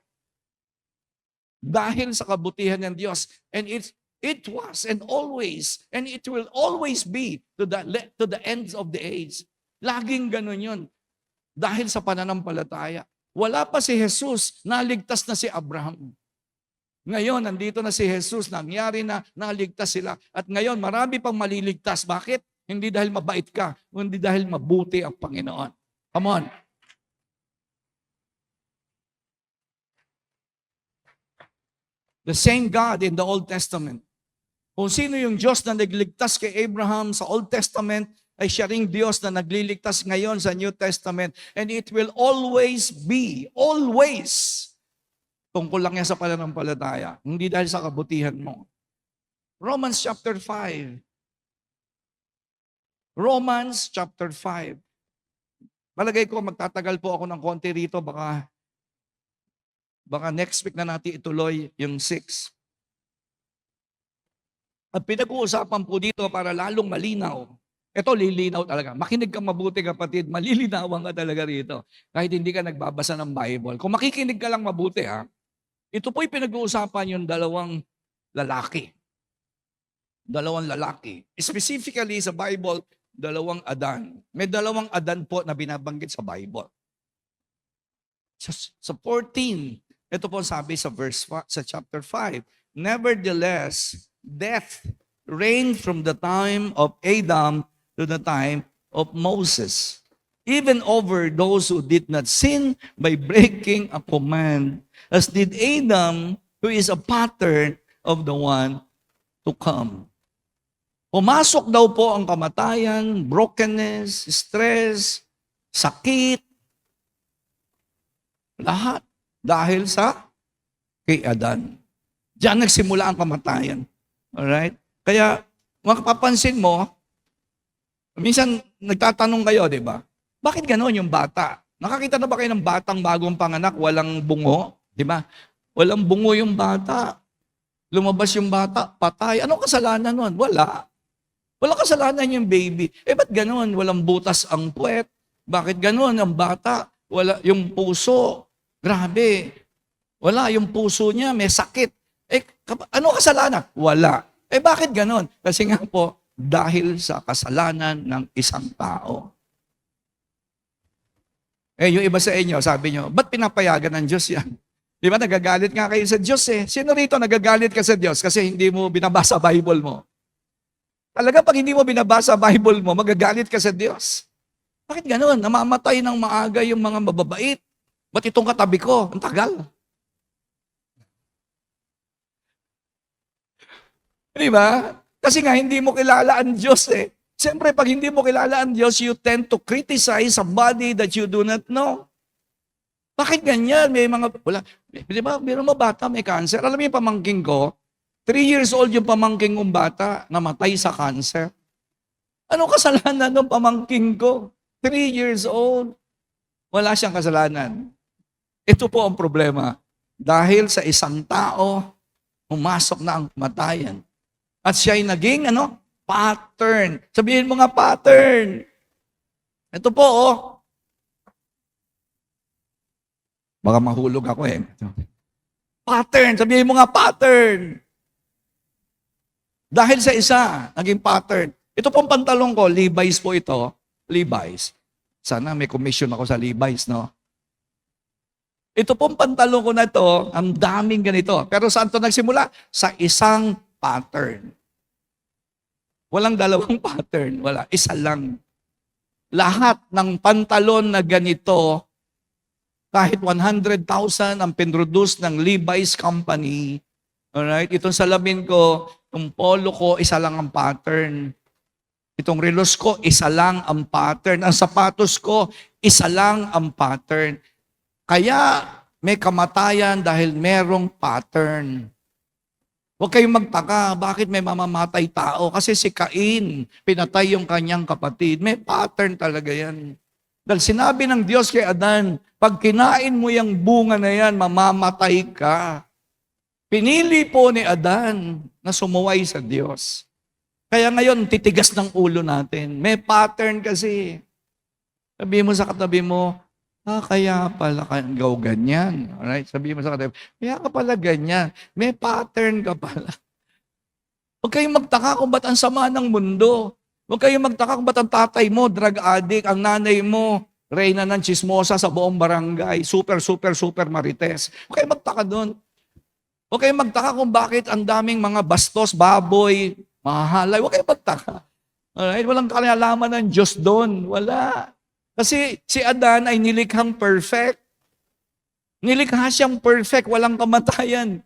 Dahil sa kabutihan ng Diyos, and it was and always, and it will always be to the ends of the age. Laging ganun yun. Dahil sa pananampalataya. Wala pa si Jesus, naligtas na si Abraham. Ngayon, nandito na si Jesus, nangyari na, naligtas sila. At ngayon, marami pang maliligtas. Bakit? Hindi dahil mabait ka, hindi dahil mabuti ang Panginoon. Come on. The same God in the Old Testament. Kung sino yung Diyos na nagligtas kay Abraham sa Old Testament, ay siya ring Diyos na nagliligtas ngayon sa New Testament. And it will always be, tungkol lang yan sa pananampalataya. Hindi dahil sa kabutihan mo. Romans chapter 5. Romans chapter 5. Malagay ko, magtatagal po ako ng konti rito. Baka next week na natin ituloy yung 6. At pinag-uusapan po dito para lalong malinaw. Ito, lilinaw talaga. Makinig ka mabuti, kapatid. Malilinawan ka talaga rito. Kahit hindi ka nagbabasa ng Bible. Kung makikinig ka lang mabuti, ito po'y pinag-uusapan yung dalawang lalaki. Specifically sa Bible, Dalawang Adan. May dalawang Adan po na binabanggit sa Bible. Sa 14, ito po sabi sa chapter 5, nevertheless, death reigned from the time of Adam to the time of Moses, even over those who did not sin by breaking a command, as did Adam, who is a pattern of the one to come. Pumasok daw po ang kamatayan, brokenness, stress, sakit, lahat dahil sa kay Adan. Diyan nagsimula ang kamatayan. Alright? Kaya, makapapansin mo, minsan nagtatanong kayo, di ba? Bakit gano'n yung bata? Nakakita na ba kayo ng batang bagong panganak, walang bungo? Di ba? Walang bungo yung bata. Lumabas yung bata, patay. Anong kasalanan nun? Wala. Wala kasalanan yung baby. Ba't gano'n? Walang butas ang puwet. Bakit gano'n? Ang bata, wala yung puso. Grabe. Wala, yung puso niya, may sakit. Ano kasalanan? Wala. Bakit gano'n? Kasi nga po, dahil sa kasalanan ng isang tao. Yung iba sa inyo, sabi nyo, ba't pinapayagan ng Diyos yan? Di ba, nagagalit nga kayo sa Diyos eh. Sino rito nagagalit ka sa Diyos kasi hindi mo binabasa Bible mo? Talaga pag hindi mo binabasa Bible mo, magagalit ka sa Diyos. Bakit gano'n? Namamatay ng maaga yung mga mababait. Ba't itong katabi ko? Ang tagal. Di ba? Kasi nga, hindi mo kilala ang Diyos eh. Siyempre, pag hindi mo kilala ang Diyos, you tend to criticize somebody that you do not know. Bakit ganyan? May mga, wala. Di ba, biro mo bata, may cancer. Alam mo yung pamangking ko, 3 years old yung pamangking kong bata, namatay sa cancer. Ano kasalanan ng pamangking ko? 3 years old. Wala siyang kasalanan. Ito po ang problema. Dahil sa isang tao, pumasok na ang kamatayan. At siya ay naging, pattern. Sabihin mo nga pattern. Ito po, Baka mahulog ako eh. Pattern. Sabihin mo nga pattern. Dahil sa isa, naging pattern. Ito pong pantalong ko, Levi's po ito. Levi's. Sana may commission ako sa Levi's, no? Ito pong pantalong ko na ito, ang daming ganito. Pero saan ito nagsimula? Sa isang pattern. Walang dalawang pattern. Wala. Isa lang. Lahat ng pantalon na ganito, kahit 100,000 ang pinroduce ng Levi's company, alright, itong salamin ko, itong polo ko, isa lang ang pattern. Itong relos ko, isa lang ang pattern. Ang sapatos ko, isa lang ang pattern. Kaya may kamatayan dahil merong pattern. Huwag kayong magtaka, bakit may mamamatay tao? Kasi si Cain, pinatay yung kanyang kapatid. May pattern talaga yan. Dahil sinabi ng Diyos kay Adan, pag kinain mo yung bunga na yan, mamamatay ka. Pinili po ni Adan na sumuway sa Diyos. Kaya ngayon, titigas ng ulo natin. May pattern kasi. Sabi mo sa katabi mo, kaya pala ikaw ganyan. Alright? Sabi mo sa katabi, kaya ka pala ganyan. May pattern ka pala. Huwag kayong magtaka kung ba't ang sama ng mundo. Huwag kayong magtaka kung ba't ang tatay mo, drug addict, ang nanay mo, reyna ng chismosa sa buong barangay, super marites. Huwag kayong magtaka doon. Huwag kayong magtaka kung bakit ang daming mga bastos, baboy, mahahalay. Huwag kayong magtaka. Alright? Walang kalalaman ng Diyos doon. Wala. Kasi si Adan ay nilikhang perfect. Nilikha siyang perfect, walang kamatayan.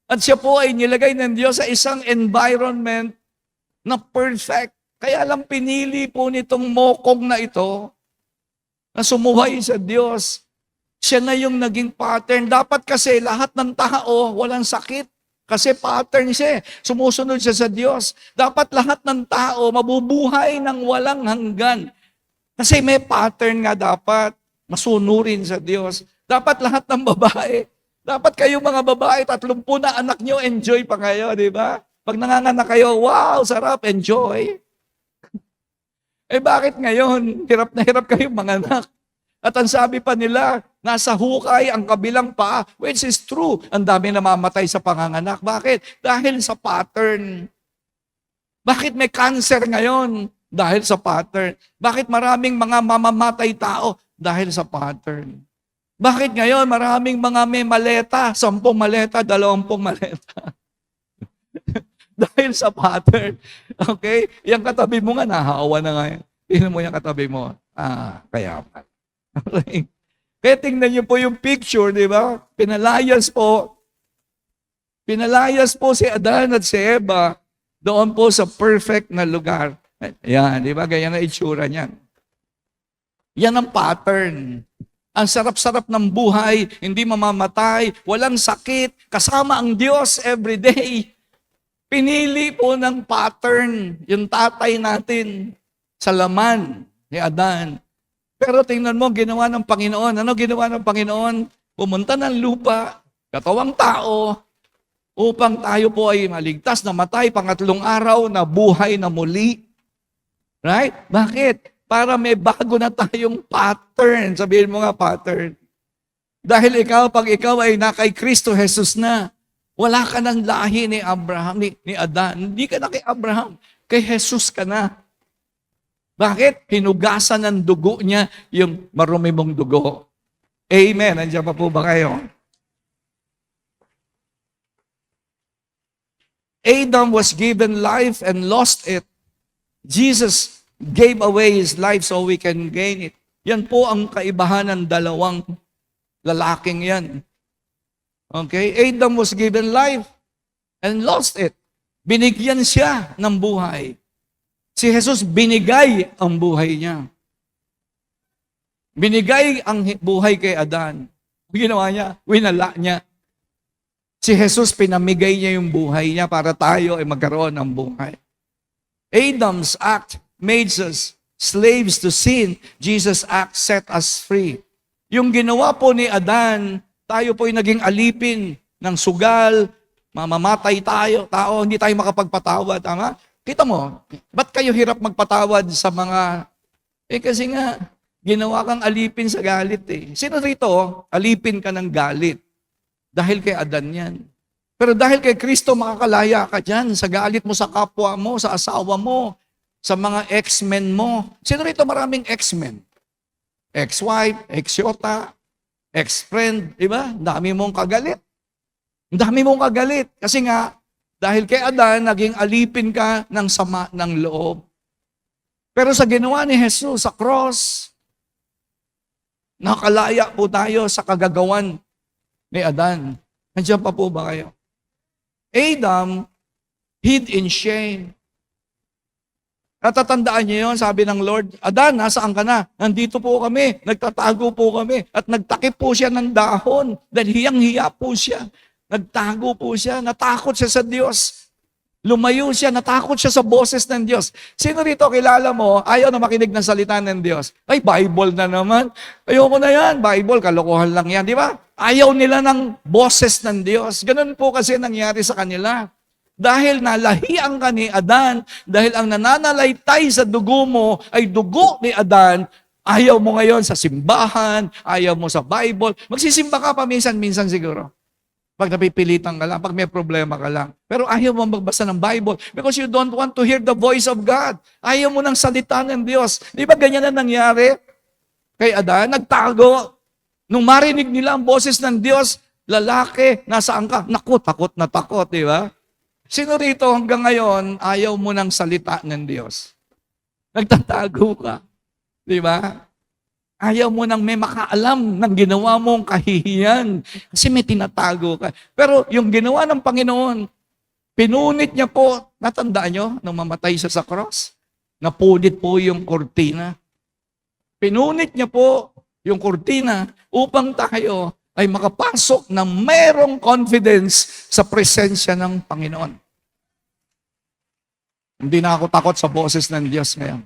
At siya po ay nilagay ng Diyos sa isang environment na perfect. Kaya lang pinili po nitong mokong na ito na sumuhay sa Diyos. Siya na yung naging pattern. Dapat kasi lahat ng tao walang sakit. Kasi pattern siya. Sumusunod siya sa Diyos. Dapat lahat ng tao mabubuhay ng walang hanggan. Kasi may pattern nga dapat masunurin sa Diyos. Dapat lahat ng babae. Dapat kayo mga babae, 30 na anak nyo, enjoy pa kayo, di ba? Pag nanganganak kayo, wow, sarap, enjoy. Bakit ngayon? Hirap na hirap kayo manganak. At ang sabi pa nila, nasa hukay ang kabilang paa, which is true. Ang dami namamatay sa panganganak. Bakit? Dahil sa pattern. Bakit may cancer ngayon? Dahil sa pattern. Bakit maraming mga mamamatay tao? Dahil sa pattern. Bakit ngayon maraming mga may maleta, 10 maleta, 20 maleta? Dahil sa pattern. Okay? Yung katabi mo nga, nahawa na ngayon. Tingnan mo yung katabi mo. Kaya pa. Okay? Kaya tingnan niyo po yung picture, di ba? Pinalayas po si Adan at si Eva doon po sa perfect na lugar. Yan, di ba? Ganyan na itsura niyan. Yan ang pattern. Ang sarap-sarap ng buhay, hindi mamamatay, walang sakit, kasama ang Diyos everyday. Pinili po ng pattern yung tatay natin sa laman ni Adan. Pero tingnan mo, ginawa ng Panginoon. Ano ginawa ng Panginoon? Pumunta ng lupa, katawang tao, upang tayo po ay maligtas, namatay, pangatlong araw, na buhay na muli. Right? Bakit? Para may bago na tayong pattern. Sabihin mo nga, pattern. Dahil pag ikaw ay nakay Kristo Jesus na, wala ka ng lahi ni Abraham, ni Adan. Hindi ka na kay Abraham, kay Jesus ka na. Bakit? Hinugasan ng dugo niya yung marumi mong dugo. Amen. Nandiyan pa po ba kayo? Adam was given life and lost it. Jesus gave away His life so we can gain it. Yan po ang kaibahan ng dalawang lalaking yan. Okay? Adam was given life and lost it. Binigyan siya ng buhay. Si Jesus binigay ang buhay niya. Binigay ang buhay kay Adan. Ginawa niya, winala niya. Si Jesus pinamigay niya yung buhay niya para tayo ay magkaroon ng buhay. Adam's act made us slaves to sin. Jesus' act set us free. Yung ginawa po ni Adan, tayo po ay naging alipin ng sugal, mamamatay tao, hindi tayo makapagpatawad. Tama? Kita mo, ba't kayo hirap magpatawad sa mga... kasi nga, ginawa kang alipin sa galit eh. Sino rito, alipin ka ng galit? Dahil kay Adan yan. Pero dahil kay Kristo, makakalaya ka dyan sa galit mo sa kapwa mo, sa asawa mo, sa mga ex-men mo. Sino rito maraming ex-men? Ex-wife, ex-yota, ex-friend, di ba? Dami mong kagalit. Dami mong kagalit. Kasi nga, dahil kay Adan, naging alipin ka ng sama ng loob. Pero sa ginawa ni Jesus sa cross, nakalaya po tayo sa kagagawan ni Adan. Nandiyan pa po ba kayo? Adam hid in shame. Natatandaan niyo yun, sabi ng Lord, Adan, nasaan ka na? Nandito po kami, nagtatago po kami, at nagtakip po siya ng dahon, dahil hiyang-hiya po siya. Nagtago po siya, natakot siya sa Diyos. Lumayo siya, natakot siya sa boses ng Diyos. Sino rito kilala mo, ayaw na makinig ng salita ng Diyos? Ay, Bible na naman. Ayoko na yan. Bible, kalokohan lang yan. Di ba? Ayaw nila ng boses ng Diyos. Ganun po kasi nangyari sa kanila. Dahil nalahian ka ni Adan, dahil ang nananalaytay sa dugo mo ay dugo ni Adan, ayaw mo ngayon sa simbahan, ayaw mo sa Bible. Magsisimba ka pa minsan siguro. Pag napipilitan ka lang, pag may problema ka lang. Pero ayaw mo magbasa ng Bible because you don't want to hear the voice of God. Ayaw mo ng salita ng Diyos. Di ba ganyan na nangyari kay Adan? Nagtago. Nung marinig nila ang boses ng Diyos, lalaki, nasaan ka? Naku, takot na takot, di ba? Sino rito hanggang ngayon, ayaw mo ng salita ng Diyos? Nagtatago ka. Di ba? Ayaw mo nang may makaalam ng ginawa mong kahihiyan. Kasi may tinatago ka. Pero yung ginawa ng Panginoon, pinunit niya po, natandaan nyo, nung mamatay siya sa cross, napunit po yung kortina. Pinunit niya po yung kortina upang tayo ay makapasok na mayroong confidence sa presensya ng Panginoon. Hindi na ako takot sa boses ng Diyos ngayon.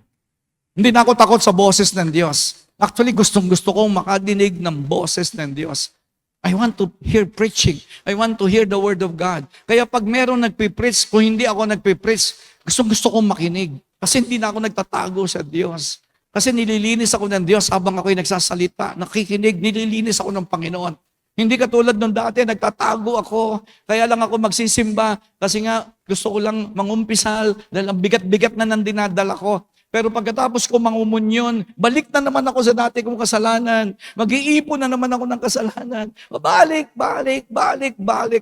Hindi na ako takot sa boses ng Diyos. Actually, gustong-gusto kong makadinig ng boses ng Diyos. I want to hear preaching. I want to hear the Word of God. Kaya pag meron nagpipreach, kung hindi ako nagpipreach, gustong-gusto kong makinig. Kasi hindi na ako nagtatago sa Diyos. Kasi nililinis ako ng Diyos habang ako'y nagsasalita. Nakikinig, nililinis ako ng Panginoon. Hindi katulad nung dati, nagtatago ako. Kaya lang ako magsisimba. Kasi nga, gusto ko lang mangumpisal dahil ang bigat-bigat na nang dinadala ko. Pero pagkatapos ko mangumunyon, balik na naman ako sa dati kong kasalanan. Mag-iipon na naman ako ng kasalanan. Balik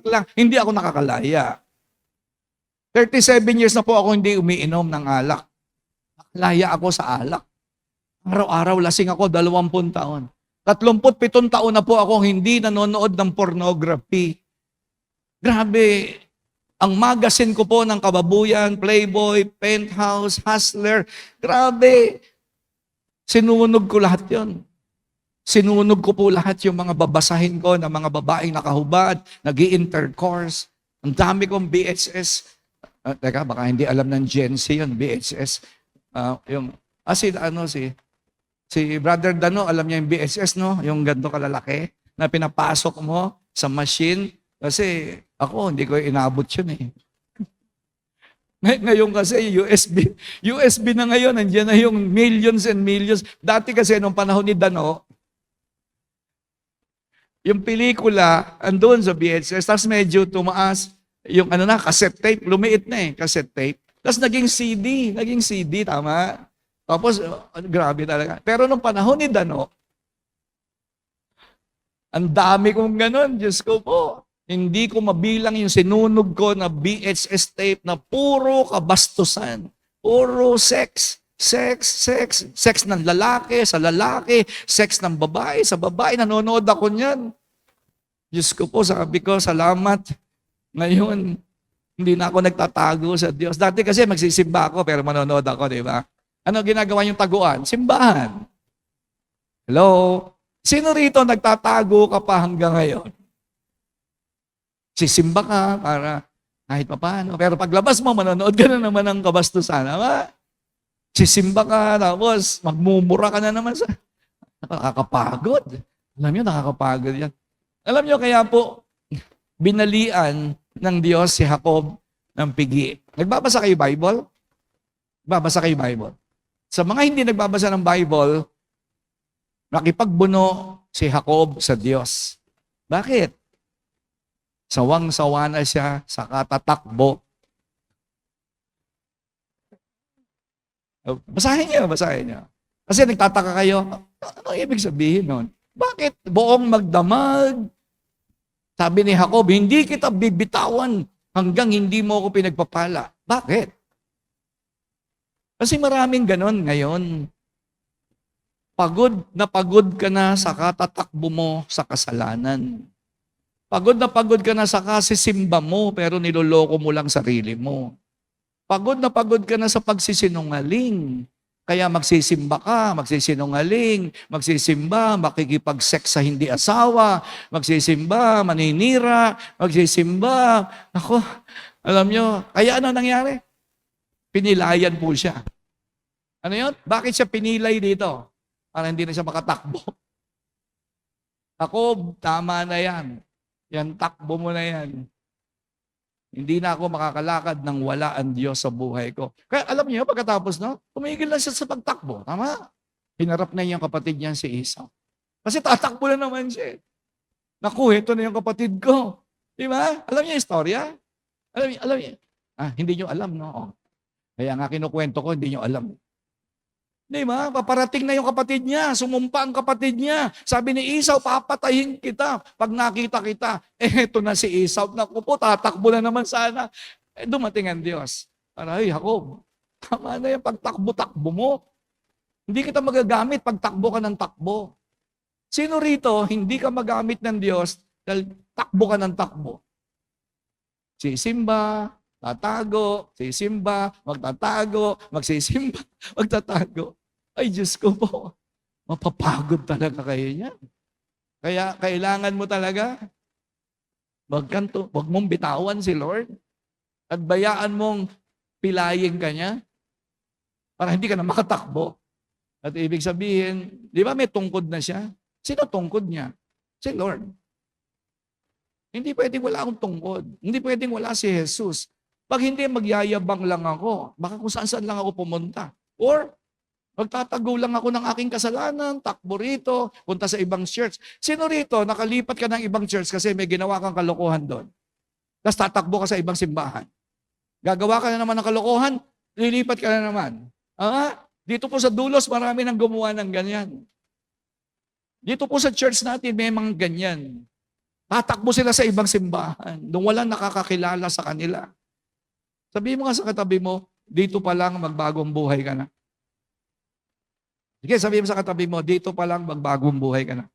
lang. Hindi ako nakakalaya. 37 years na po ako hindi umiinom ng alak. Nakalaya ako sa alak. Araw-araw lasing ako, 20 taon. 37 taon na po ako hindi nanonood ng pornography. Grabe. Ang magazine ko po ng Kababuyan, Playboy, Penthouse, Hustler, grabe. Sinunog ko lahat yon. Sinunog ko po lahat yung mga babasahin ko ng mga babaeng nakahubad, nag-i-intercourse. Ang dami kong BHS. Teka, baka hindi alam ng Gen Z yun, BHS. Si Brother Dano, alam niya yung BHS, no? Yung ganito kalalaki na pinapasok mo sa machine. Kasi ako, hindi ko inabot yun eh. Ngayon kasi USB na ngayon, nandiyan na yung millions and millions. Dati kasi nung panahon ni Dano, yung pelikula, andun sa VHS, tapos medyo tumaas, yung cassette tape, lumiit na cassette tape. Tapos naging CD, tama? Tapos, grabe talaga. Pero nung panahon ni Dano, ang dami kong ganun, Diyos ko po. Hindi ko mabilang yung sinunog ko na VHS tape na puro kabastusan. Puro sex. Sex ng lalaki sa lalaki. Sex ng babae sa babae. Nanonood ako niyan. Diyos ko po, sabi ko, salamat. Ngayon, hindi na ako nagtatago sa Diyos. Dati kasi magsisimba ako pero manonood ako, di ba? Ano ginagawa yung taguan? Simbahan. Hello? Sino rito nagtatago ka pa hanggang ngayon? Sisimba ka para kahit paano. Pero paglabas mo, manonood ka na naman ng kabastusan. Ama? Sisimba ka, tapos magmumura ka na naman sa... Nakakapagod. Alam niyo, nakakapagod yan. Alam niyo, kaya po, binalian ng Diyos si Jacob ng pigi. Nagbabasa kayo Bible? Nagbabasa kayo Bible? Sa mga hindi nagbabasa ng Bible, nakipagbuno si Jacob sa Diyos. Bakit? Sawang-sawa na siya sa katatakbo. Basahin niyo. Kasi nagtataka kayo, ano ibig sabihin nun? Bakit buong magdamag? Sabi ni Jacob, hindi kita bibitawan hanggang hindi mo ako pinagpapala. Bakit? Kasi maraming ganon ngayon. Pagod ka na sa katatakbo mo sa kasalanan. Pagod ka na sa kasisimba mo pero niloloko mo lang sarili mo. Pagod ka na sa pagsisinungaling. Kaya magsisimba ka, magsisinungaling, magsisimba, makikipag-sex sa hindi asawa, magsisimba, maninira, magsisimba. Ako, alam nyo, kaya ano nangyari? Pinilayan po siya. Ano yun? Bakit siya pinilay dito? Para hindi na siya makatakbo. Ako, tama na yan. Yan, takbo mo na yan. Hindi na ako makakalakad nang wala ang Diyos sa buhay ko. Kaya alam niyo, pagkatapos, no, tumigil na siya sa pagtakbo. Tama? Hinarap na yung kapatid niya si Esau. Kasi tatakbo na naman siya. Naku, ito na yung kapatid ko. Di ba? Alam niyo yung istorya? Alam niyo? Hindi niyo alam, no? Kaya nga kinukwento ko, hindi niyo alam. Di ba? Paparating na yung kapatid niya. Sumumpa ang kapatid niya. Sabi ni Esau, papatayin kita pag nakita kita. Eto na si Esau. Naku po, tatakbo na naman sana. Dumating ang Diyos. Ay, Jacob, tama na yung pagtakbo-takbo mo. Hindi kita magagamit pag takbo ka ng takbo. Sino rito, hindi ka magamit ng Diyos dahil takbo ka ng takbo? Sisimba, tatago, sisimba, magtatago, magsisimba, magtatago. Ay, Diyos ko po, mapapagod talaga kayo niyan. Kaya kailangan mo talaga, wag mong bitawan si Lord at bayaan mong pilayin ka niya para hindi ka na makatakbo. At ibig sabihin, di ba may tungkod na siya? Sino tungkod niya? Si Lord. Hindi pwedeng wala akong tungkod. Hindi pwedeng wala si Jesus. Pag hindi, magyayabang lang ako. Baka kung saan lang ako pumunta. Or, magtatago lang ako ng aking kasalanan, takbo rito, punta sa ibang church. Sino rito, nakalipat ka ng ibang church kasi may ginawa kang kalokohan doon. Tapos tatakbo ka sa ibang simbahan. Gagawa ka na naman ng kalokohan, lilipat ka na naman. Dito po sa Dulos, marami nang gumawa ng ganyan. Dito po sa church natin, may mga ganyan. Tatakbo sila sa ibang simbahan nung walang nakakakilala sa kanila. Sabihin mo nga sa katabi mo, dito pa lang magbagong buhay ka na. Sige, sabihin mo sa katabi mo, dito pa lang magbagong buhay ka na.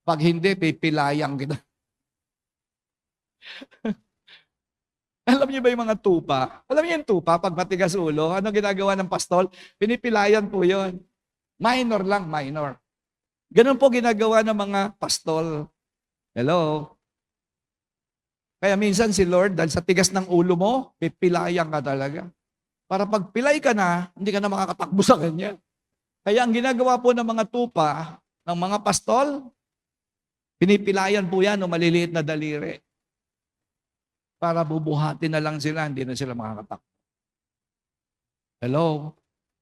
Pag hindi, pipilayang kita. Alam niyo ba yung mga tupa? Alam niyo yung tupa, pag matigas ulo, ano ginagawa ng pastol? Pinipilayan po yon. Minor lang, minor. Ganun po ginagawa ng mga pastol. Hello? Kaya minsan si Lord, dahil sa tigas ng ulo mo, pipilayan ka talaga. Para pag pilay ka na, hindi ka na makakatakbo sa kanya. Kaya ang ginagawa po ng mga tupa, ng mga pastol, pinipilayan po yan o maliliit na daliri. Para bubuhatin na lang sila, hindi na sila makakatakbo. Hello?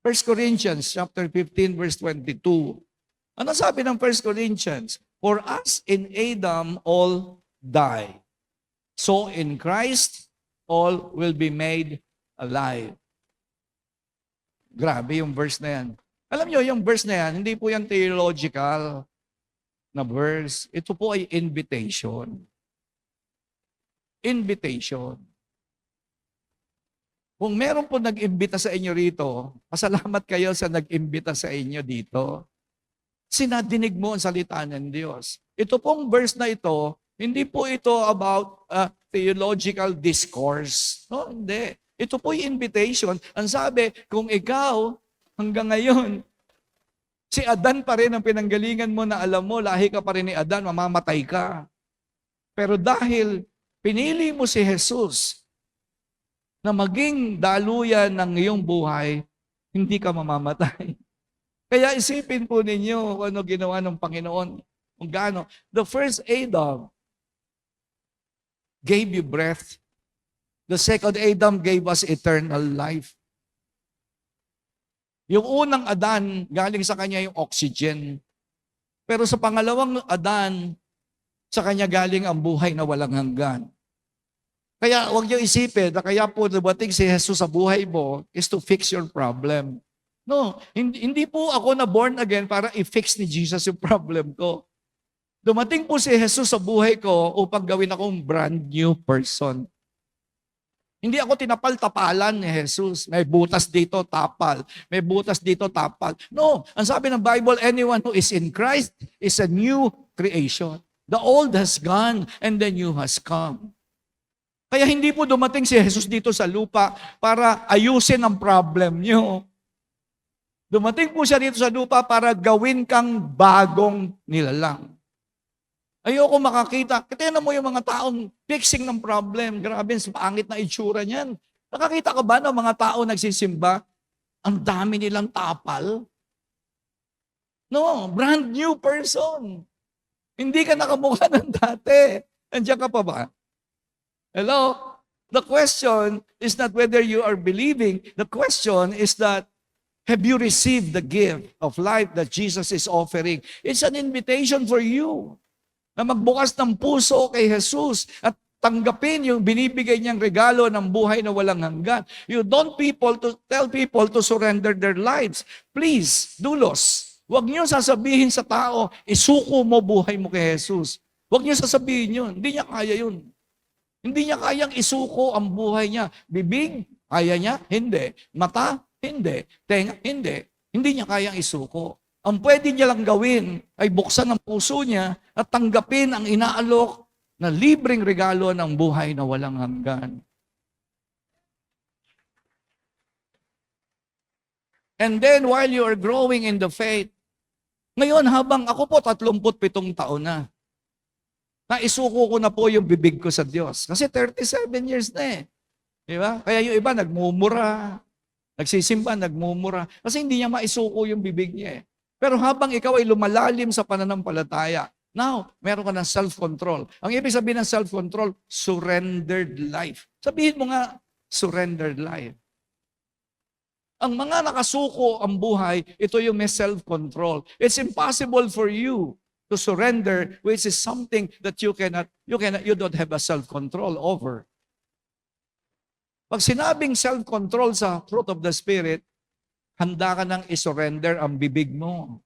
1 Corinthians chapter 15 verse 22. Ano sabi ng 1 Corinthians? For us in Adam all die. So in Christ all will be made alive. Grabe yung verse na yan. Alam nyo, yung verse na yan, hindi po yan theological na verse. Ito po ay invitation. Invitation. Kung meron po nag-imbita sa inyo rito, pasalamat kayo sa nag-imbita sa inyo dito. Sinadinig mo ang salita ng Diyos. Ito pong verse na ito, hindi po ito about theological discourse. No, hindi. Ito po yung invitation. Ang sabi, kung ikaw, hanggang ngayon, si Adan pa rin ang pinanggalingan mo na alam mo, lahi ka pa rin ni Adan, mamamatay ka. Pero dahil pinili mo si Jesus na maging daluyan ng iyong buhay, hindi ka mamamatay. Kaya isipin po ninyo kung ano ginawa ng Panginoon. Kung gaano. The first Adam gave you breath. The second Adam gave us eternal life. Yung unang Adan, galing sa kanya yung oxygen. Pero sa pangalawang Adan, sa kanya galing ang buhay na walang hanggan. Kaya huwag niyo isipin na kaya po dumating si Jesus sa buhay mo is to fix your problem. No, hindi po ako na born again para i-fix ni Jesus yung problem ko. Dumating po si Jesus sa buhay ko upang gawin akong brand new person. Hindi ako tinapal-tapalan ni Jesus. May butas dito, tapal. May butas dito, tapal. No, ang sabi ng Bible, anyone who is in Christ is a new creation. The old has gone and the new has come. Kaya hindi po dumating si Jesus dito sa lupa para ayusin ang problem niyo. Dumating po siya dito sa lupa para gawin kang bagong nilalang. Ayoko makakita. Tingnan mo yung mga taong fixing ng problem. Grabe, pangit na itsura niyan. Nakakita ka ba ng mga tao nagsisimba? Ang dami nilang tapal. No, brand new person. Hindi ka nakamukha ng dati. Andiyan ka pa ba? Hello? The question is not whether you are believing. The question is that, have you received the gift of life that Jesus is offering? It's an invitation for you na magbukas ng puso kay Jesus at tanggapin yung binibigay niyang regalo ng buhay na walang hanggan. You don't tell people to surrender their lives. Please, dulos. Huwag niyo sasabihin sa tao, isuko mo buhay mo kay Jesus. Huwag niyo sasabihin yun. Hindi niya kaya yun. Hindi niya kayang isuko ang buhay niya. Bibig, kaya niya? Hindi. Mata? Hindi. Tenga? Hindi. Hindi niya kayang isuko. Ang pwede niya lang gawin ay buksan ang puso niya at tanggapin ang inaalok na libreng regalo ng buhay na walang hanggan. And then while you are growing in the faith, ngayon habang ako po 37 taon na, naisuko ko na po yung bibig ko sa Diyos. Kasi 37 years na eh. Di ba? Kaya yung iba nagmumura, nagsisimba, nagmumura. Kasi hindi niya maisuko yung bibig niya eh. Pero habang ikaw ay lumalalim sa pananampalataya, now, meron ka ng self-control. Ang ibig sabihin ng self-control, surrendered life. Sabihin mo nga, surrendered life. Ang mga nakasuko ang buhay, ito yung may self-control. It's impossible for you to surrender, which is something that you don't have a self-control over. Pag sinabing self-control sa fruit of the Spirit, handa ka nang isurrender ang bibig mo.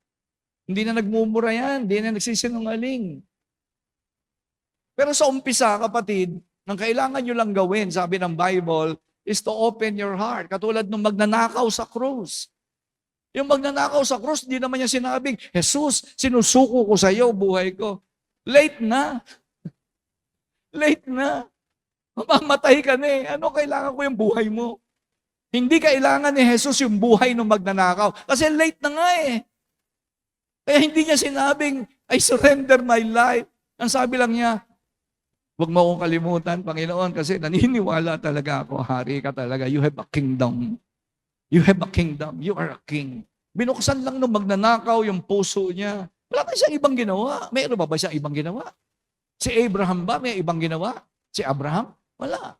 Hindi na nagmumura yan, hindi na nagsisinungaling. Pero sa umpisa, kapatid, ang kailangan nyo lang gawin, sabi ng Bible, is to open your heart. Katulad nung magnanakaw sa krus. Yung magnanakaw sa krus, hindi naman niya sinabing, Jesus, sinusuko ko sa iyo, buhay ko. Late na. Late na. Mamamatay ka na eh. Ano kailangan ko yung buhay mo? Hindi kailangan ni Jesus yung buhay ng magnanakaw. Kasi late na nga eh. Kaya hindi niya sinabing, I surrender my life. Ang sabi lang niya, huwag mo akong kalimutan, Panginoon, kasi naniniwala talaga ako, hari ka talaga. You have a kingdom. You have a kingdom. You are a king. Binuksan lang nung magnanakaw yung puso niya. Wala na siyang ibang ginawa. Mayroon ba siyang ibang ginawa? Si Abraham ba may ibang ginawa? Si Abraham? Wala.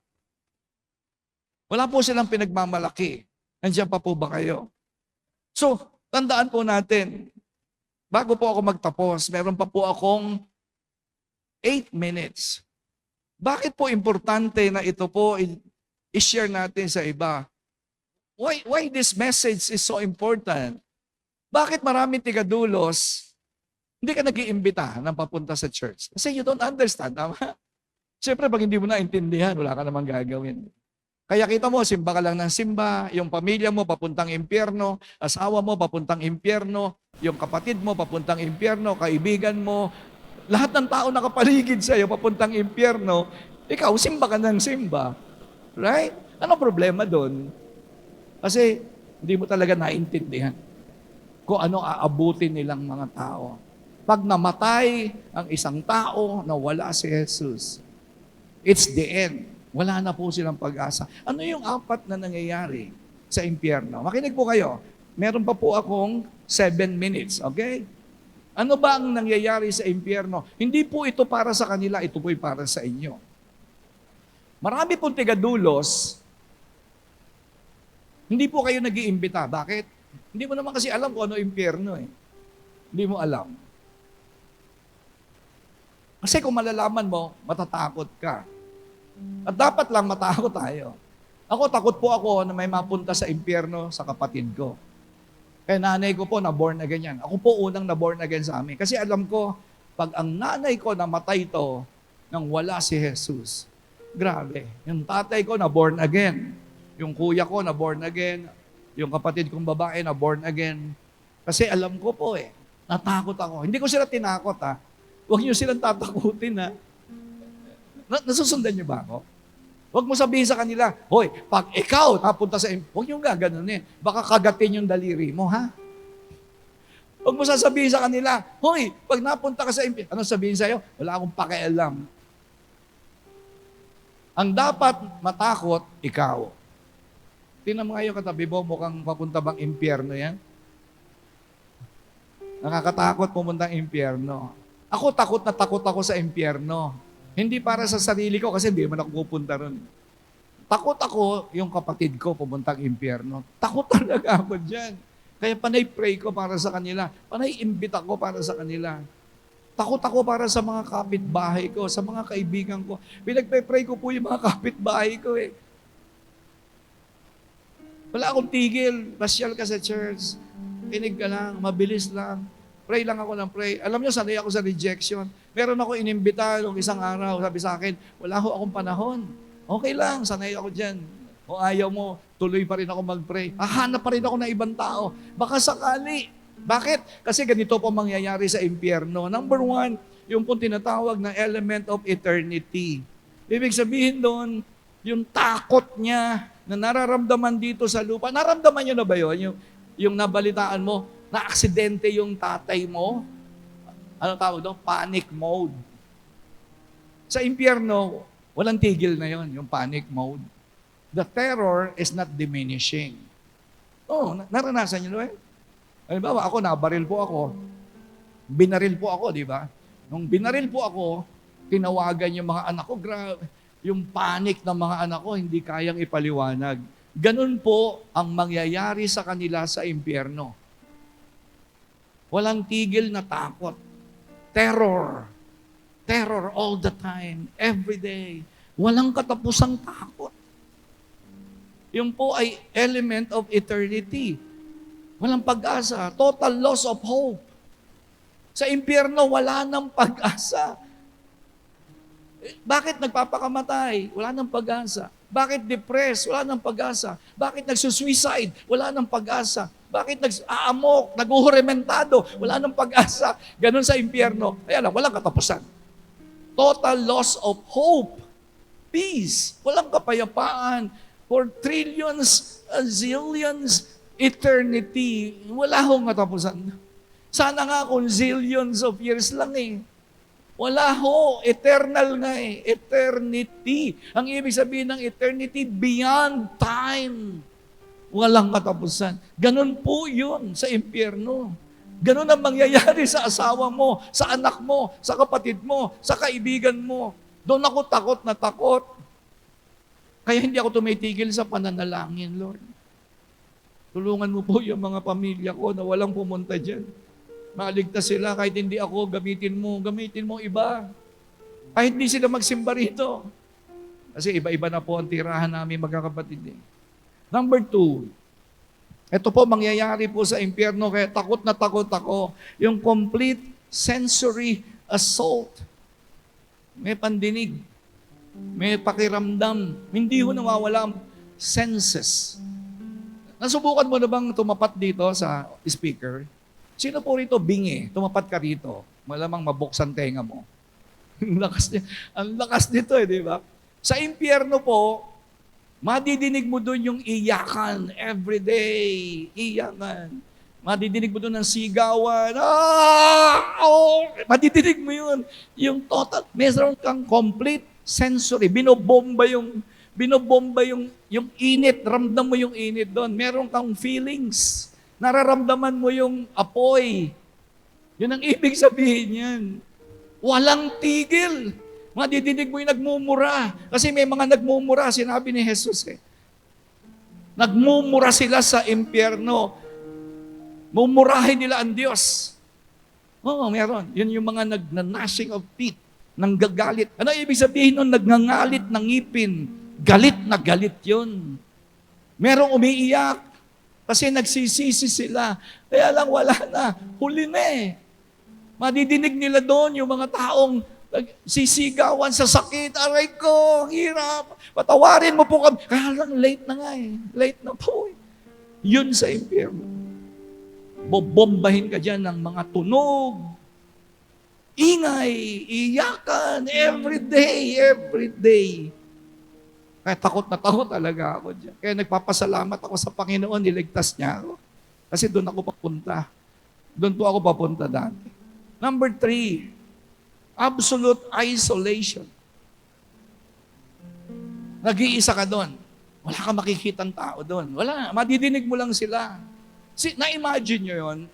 Wala po silang pinagmamalaki. Nandiyan pa po ba kayo? So, tandaan po natin, bago po ako magtapos, meron pa po akong 8 minutes. Bakit po importante na ito po i-share natin sa iba? Why this message is so important? Bakit maraming tigadulos, hindi ka nag-iimbita ng papunta sa church? Kasi you don't understand, tama? Siyempre, pag hindi mo naintindihan, wala ka namang gagawin. Kaya kita mo, simba ka lang ng simba, yung pamilya mo papuntang impyerno, asawa mo papuntang impyerno, yung kapatid mo papuntang impyerno, kaibigan mo, lahat ng tao nakapaligid sa iyo papuntang impyerno, ikaw, simba ka ng simba. Right? Anong problema doon? Kasi hindi mo talaga naintindihan kung ano aabutin nilang mga tao. Pag namatay ang isang tao na wala si Jesus, it's the end. Wala na po silang pag-asa. Ano yung 4 na nangyayari sa impyerno? Makinig po kayo. Meron pa po akong 7 minutes, okay? Ano ba ang nangyayari sa impyerno? Hindi po ito para sa kanila, ito po'y para sa inyo. Marami pong tigadulos, hindi po kayo nag-iimbita. Bakit? Hindi mo naman kasi alam kung ano impyerno eh. Hindi mo alam. Kasi kung malalaman mo, matatakot ka. At dapat lang matakot tayo. Ako, takot po ako na may mapunta sa impyerno sa kapatid ko. Kaya nanay ko po na born again yan. Ako po unang na born again sa amin. Kasi alam ko, pag ang nanay ko namatay to nang wala si Jesus, grabe. Yung tatay ko na born again. Yung kuya ko na born again. Yung kapatid kong babae na born again. Kasi alam ko po natakot ako. Hindi ko sila tinakot Huwag niyo silang tatakutin Nasusundan niyo ba ako? Huwag mo sabihin sa kanila, hoy, pag ikaw napunta sa huwag niyo gaganunin. Baka kagatin yung daliri mo, ha? Huwag mo sasabihin sa kanila, hoy, pag napunta ka sa ano sabihin sa'yo? Wala akong pakialam. Ang dapat matakot, ikaw. Tingnan mo ngayon katabi mo, mukhang papunta bang impyerno yan? Nakakatakot pumuntang impyerno. Ako takot na takot ako sa impyerno. Hindi para sa sarili ko kasi hindi man ako pupunta ron. Takot ako yung kapatid ko pumuntang impyerno. Takot talaga ako dyan. Kaya panay pray ko para sa kanila. Panay imbita ko para sa kanila. Takot ako para sa mga kapitbahay ko, sa mga kaibigan ko. Pinagpe-pray ko po yung mga kapitbahay ko Wala akong tigil. Pasyal ka sa church. Kinig ka lang. Mabilis lang. Pray lang ako ng pray. Alam niyo, sanay ako sa rejection. Meron ako inimbita nung isang araw. Sabi sa akin, wala ho akong panahon. Okay lang, sanay ako dyan. O ayaw mo, tuloy pa rin ako mag-pray. Hanap pa rin ako ng ibang tao. Baka sakali. Bakit? Kasi ganito po mangyayari sa impyerno. Number 1, yung po tinatawag na element of eternity. Ibig sabihin doon, yung takot niya na nararamdaman dito sa lupa. Naramdaman niyo na ba yun? Yung nabalitaan mo, na aksidente yung tatay mo. Ano tawag doon? Panic mode. Sa impyerno, walang tigil na yon, yung panic mode. The terror is not diminishing. Naranasan niyo ba? Halimbawa, ako, nabaril po ako. Binaril po ako, di ba? Nung binaril po ako, tinawagan yung mga anak ko, grabe. Yung panic ng mga anak ko, hindi kayang ipaliwanag. Ganun po ang mangyayari sa kanila sa impyerno. Walang tigil na takot. Terror. Terror all the time, every day. Walang katapusang takot. Yung po ay element of eternity. Walang pag-asa. Total loss of hope. Sa impyerno, wala nang pag-asa. Bakit nagpapakamatay? Wala nang pag-asa. Bakit depressed? Wala nang pag-asa. Bakit nagsusuicide? Wala nang pag-asa. Bakit nag-aamok, nag-uhurementado? Wala nang pag-asa. Ganon sa impyerno. Kaya lang, walang katapusan. Total loss of hope. Peace. Walang kapayapaan. For trillions, zillions, eternity. Wala hong katapusan. Sana nga kung zillions of years lang eh. Wala ho, eternal nga eh, eternity. Ang ibig sabihin ng eternity, beyond time. Walang katapusan. Ganun po yun sa impyerno. Ganun ang mangyayari sa asawa mo, sa anak mo, sa kapatid mo, sa kaibigan mo. Doon ako takot na takot. Kaya hindi ako tumitigil sa pananalangin, Lord. Tulungan mo po yung mga pamilya ko na walang pumunta dyan. Maligtas sila kahit hindi ako, gamitin mo iba. Kahit hindi sila magsimba rito. Kasi iba-iba na po ang tirahan namin magkakapatid. Number 2, ito po mangyayari po sa impyerno, kaya takot na takot ako, yung complete sensory assault. May pandinig, may pakiramdam, hindi ho nawawala ang senses. Nasubukan mo na bang tumapat dito sa speaker? Sino po rito bingi? Tumapat ka rito. Malamang mabuksan tenga mo. Ang lakas nito di ba? Sa impyerno po, madidinig mo doon yung iyakan every day. Iyakan. Madidinig mo doon ng sigawan. Madidinig mo yun. Yung total, meron kang complete sensory. Binobomba yung init. Ramdam mo yung init doon. Meron kang feelings. Nararamdaman mo yung apoy. Yun ang ibig sabihin yan. Walang tigil. Madidinig mo yung nagmumura. Kasi may mga nagmumura, sinabi ni Jesus eh. Nagmumura sila sa impyerno. Mumurahin nila ang Diyos. Oo, meron. Yun yung mga gnashing of teeth, nanggagalit. Ano ibig sabihin nun? Nagngangalit ng ngipin. Galit na galit yun. Merong umiiyak. Kasi nagsisisi sila. Kaya lang wala na. Huli na eh. Madidinig nila doon yung mga taong sisigawan sa sakit. Aray ko, hirap. Patawarin mo po kami. Kaya lang late na nga eh. Late na po eh. Yun sa impyerno. Bobombahin ka dyan ng mga tunog. Ingay, iyakan, every day. Kaya takot na takot talaga ako dyan. Kaya nagpapasalamat ako sa Panginoon, niligtas niya ako. Kasi doon ako papunta. Doon po ako papunta dati. Number 3, absolute isolation. Nag-iisa ka doon. Wala kang makikitang tao doon. Wala, madidinig mo lang sila. Na-imagine nyo yun.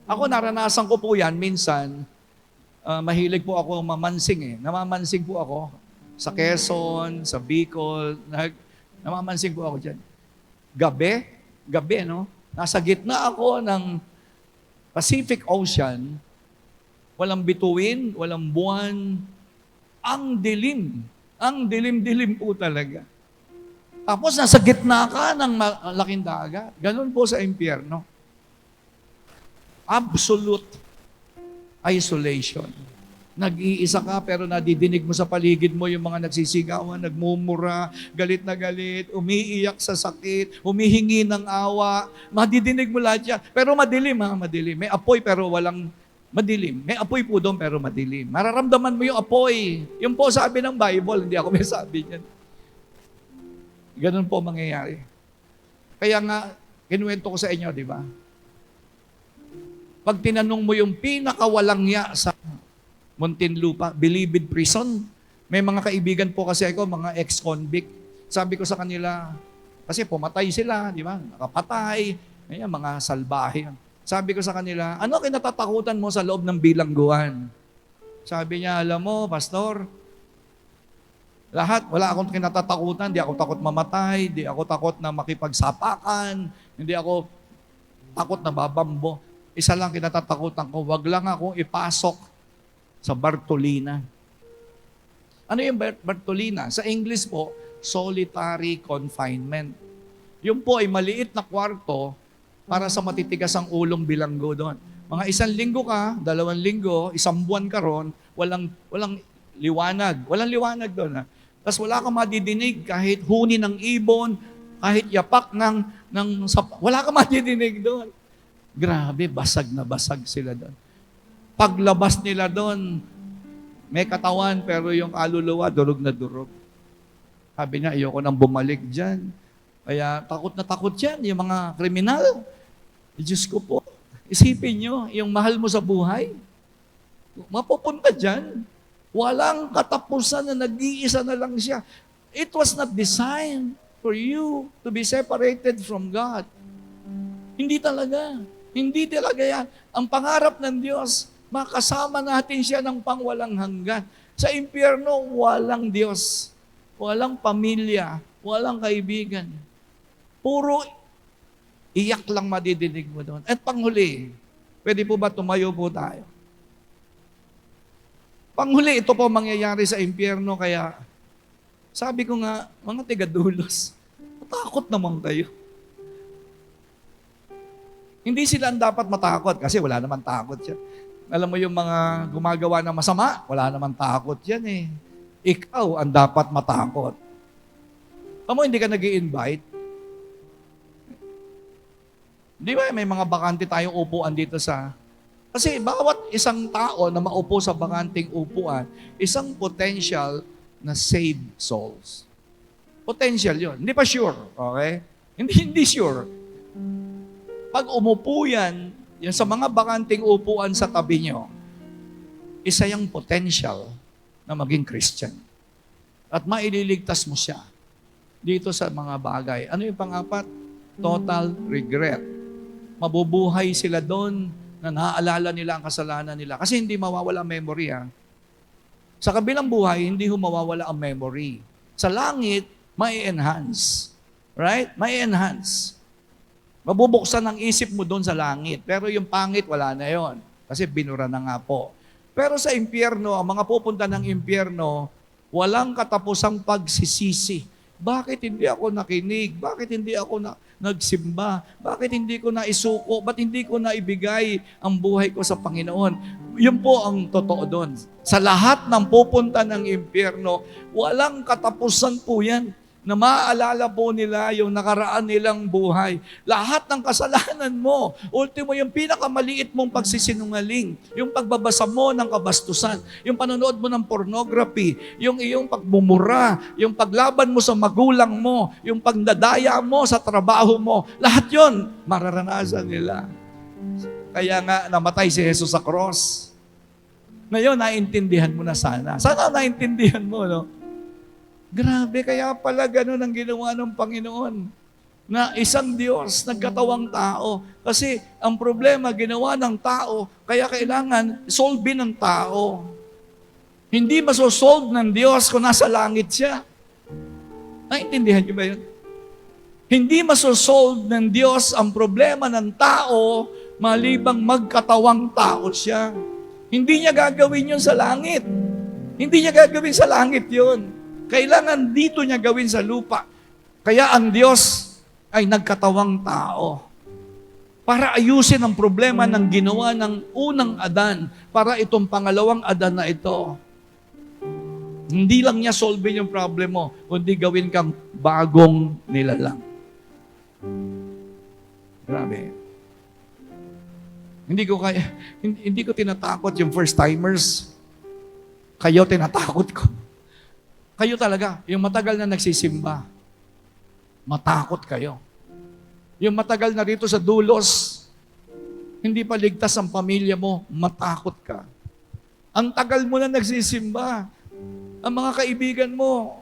Ako naranasan ko po yan minsan. Mahilig po ako mamansing eh. Namamansing po ako. Sa Quezon, sa Bicol, namamansing po ako dyan. Gabi, no? Nasa gitna ako ng Pacific Ocean, walang bituin, walang buwan, ang dilim-dilim po talaga. Tapos nasa gitna ka ng malaking dagat. Ganun po sa impyerno. Absolute isolation. Nag-iisa ka pero nadidinig mo sa paligid mo yung mga nagsisigawan, nagmumura, galit na galit, umiiyak sa sakit, humihingi ng awa. Madidinig mo lahat yan. Pero madilim madilim. May apoy pero walang madilim. May apoy po doon pero madilim. Mararamdaman mo yung apoy. Yung po sabi ng Bible, hindi ako may sabi niyan. Ganun po mangyayari. Kaya nga, kinuwento ko sa inyo, di ba? Pag tinanong mo yung pinakawalang ya sa Muntinlupa, Bilibid Prison. May mga kaibigan po kasi ako, mga ex-convict. Sabi ko sa kanila, kasi pumatay sila, di ba? Nakapatay, ayan, mga salbahe. Sabi ko sa kanila, ano kinatatakutan mo sa loob ng bilangguan? Sabi niya, alam mo, Pastor, lahat, wala akong kinatatakutan, di ako takot mamatay, di ako takot na makipagsapakan, hindi ako takot na babambo. Isa lang kinatatakutan ko, wag lang akong ipasok sa Bartolina. Ano yung Bartolina? Sa English po, solitary confinement. Yung po ay maliit na kwarto para sa matitigas ang ulong bilanggo doon. Mga 1 linggo ka, 2 linggo, 1 buwan ka ron, walang liwanag. Walang liwanag doon. Tapos wala kang madidinig kahit huni ng ibon, kahit yapak wala kang madidinig doon. Grabe, basag na basag sila doon. Paglabas nila doon, may katawan pero yung kaluluwa, durog na durog. Sabi niya, ayoko nang bumalik dyan. Kaya takot na takot yan, yung mga kriminal. Diyos ko po, isipin nyo, yung mahal mo sa buhay, mapupunta dyan. Walang katapusan na nag-iisa na lang siya. It was not designed for you to be separated from God. Hindi talaga. Hindi talaga yan. Ang pangarap ng Diyos, makasama natin siya ng pangwalang hanggan. Sa impyerno, walang Diyos. Walang pamilya. Walang kaibigan. Puro iyak lang madidinig mo doon. At panghuli, pwede po ba tumayo po tayo? Panghuli, ito po mangyayari sa impyerno, kaya sabi ko nga, mga tigadulos, matakot naman kayo. Hindi sila ang dapat matakot kasi wala naman takot yan. Alam mo yung mga gumagawa ng masama, wala naman takot yan eh. Ikaw ang dapat matakot. Alam mo, hindi ka nag-i-invite. Di ba may mga bakante tayong upuan dito sa... Kasi bawat isang tao na maupo sa bakanting upuan, isang potential na saved souls. Potential yon. Hindi pa sure. Okay? Hindi sure. Pag umupo yan sa mga bakanting upuan sa tabi nyo, isa yung potential na maging Christian. At maililigtas mo siya dito sa mga bagay. Ano yung pang-apat? Total regret. Mabubuhay sila doon na naaalala nila ang kasalanan nila. Kasi hindi mawawala ang memory. Sa kabilang buhay, hindi mawawala ang memory. Sa langit, may enhance. Right? May enhance. Mabubuksan ang isip mo doon sa langit. Pero yung pangit, wala na yon. Kasi binura na nga po. Pero sa impyerno, ang mga pupunta ng impyerno, walang katapusang pagsisisi. Bakit hindi ako nakinig? Bakit hindi ako nagsimba? Bakit hindi ko naisuko? Ba't hindi ko naibigay ang buhay ko sa Panginoon? Yun po ang totoo doon. Sa lahat ng pupunta ng impyerno, walang katapusan po yan na maaalala po nila yung nakaraan nilang buhay. Lahat ng kasalanan mo, ultimo yung pinakamaliit mong pagsisinungaling, yung pagbabasa mo ng kabastusan, yung panonood mo ng pornography, yung iyong pagmumura, yung paglaban mo sa magulang mo, yung pagdadaya mo sa trabaho mo, lahat yon mararanasan nila. Kaya nga namatay si Jesus sa cross. Ngayon, naintindihan mo na sana. Sana naintindihan mo, no? Grabe, kaya pala ganun ang ginawa ng Panginoon. Na isang Diyos, nagkatawang tao. Kasi ang problema, ginawa ng tao, kaya kailangan solvein ng tao. Hindi masosolve ng Diyos kung nasa langit siya. Naintindihan niyo ba yun? Hindi masosolve ng Diyos ang problema ng tao malibang magkatawang tao siya. Hindi niya gagawin yun sa langit. Hindi niya gagawin sa langit yun. Kailangan dito niya gawin sa lupa. Kaya ang Diyos ay nagkatawang tao para ayusin ang problema ng ginawa ng unang Adan para itong pangalawang Adan na ito. Hindi lang niya solve yung problem mo, kundi gawin kang bagong nilalang. Grabe. Hindi ko tinatakot yung first-timers. Kayo tinatakot ko. Kayo talaga, yung matagal na nagsisimba, matakot kayo. Yung matagal na rito sa dulos, hindi pa ligtas ang pamilya mo, matakot ka. Ang tagal mo na nagsisimba, ang mga kaibigan mo,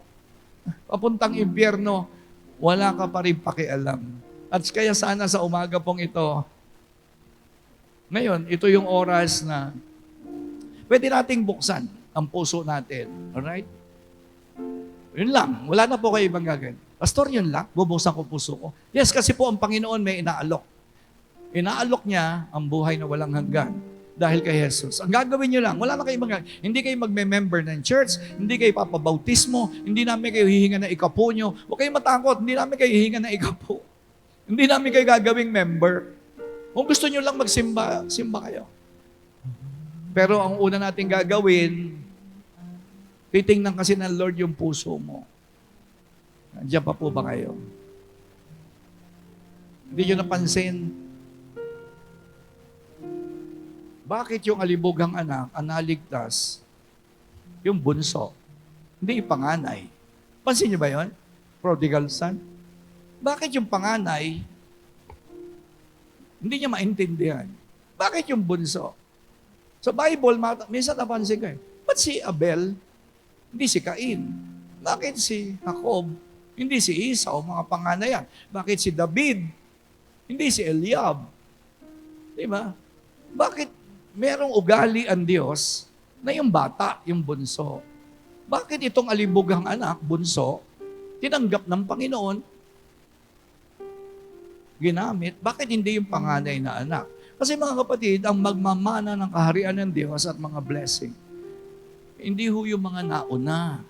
papuntang impyerno, wala ka pa rin pakialam. At kaya sana sa umaga pong ito, ngayon, ito yung oras na pwede nating buksan ang puso natin. Alright? Yun lang. Wala na po kayo ibang gagawin. Pastor, yun lang. Bubuksan ko puso ko. Yes, kasi po ang Panginoon may inaalok. Inaalok niya ang buhay na walang hanggan dahil kay Jesus. Ang gagawin niyo lang, wala na kayo ibang gagawin. Hindi kayo magme-member ng church, hindi kayo papabautismo, hindi namin kayo hihinga ng ikapo nyo. Huwag kayong matakot, hindi namin kayo hihinga ng ikapo. Hindi namin kayo gagawing member. Kung gusto nyo lang magsimba, simba kayo. Pero ang una natin gagawin, titingnan kasi ng Lord yung puso mo. Nandiyan pa po ba kayo? Hindi nyo napansin. Bakit yung alibugang anak, ang naligtas, yung bunso, hindi yung panganay? Pansin nyo ba yun? Prodigal son? Bakit yung panganay, hindi niya maintindihan? Bakit yung bunso? Sa Bible, minsan napansin ko ba't si Abel, hindi si Cain? Bakit si Jacob, hindi si Esau, mga panganayan? Bakit si David, hindi si Eliab? Di ba? Bakit merong ugali ang Diyos na yung bata, yung bunso? Bakit itong alibugang anak, bunso, tinanggap ng Panginoon, ginamit? Bakit hindi yung panganay na anak? Kasi mga kapatid, ang magmamana ng kaharian ng Diyos at mga blessing, hindi ho yung mga nauna.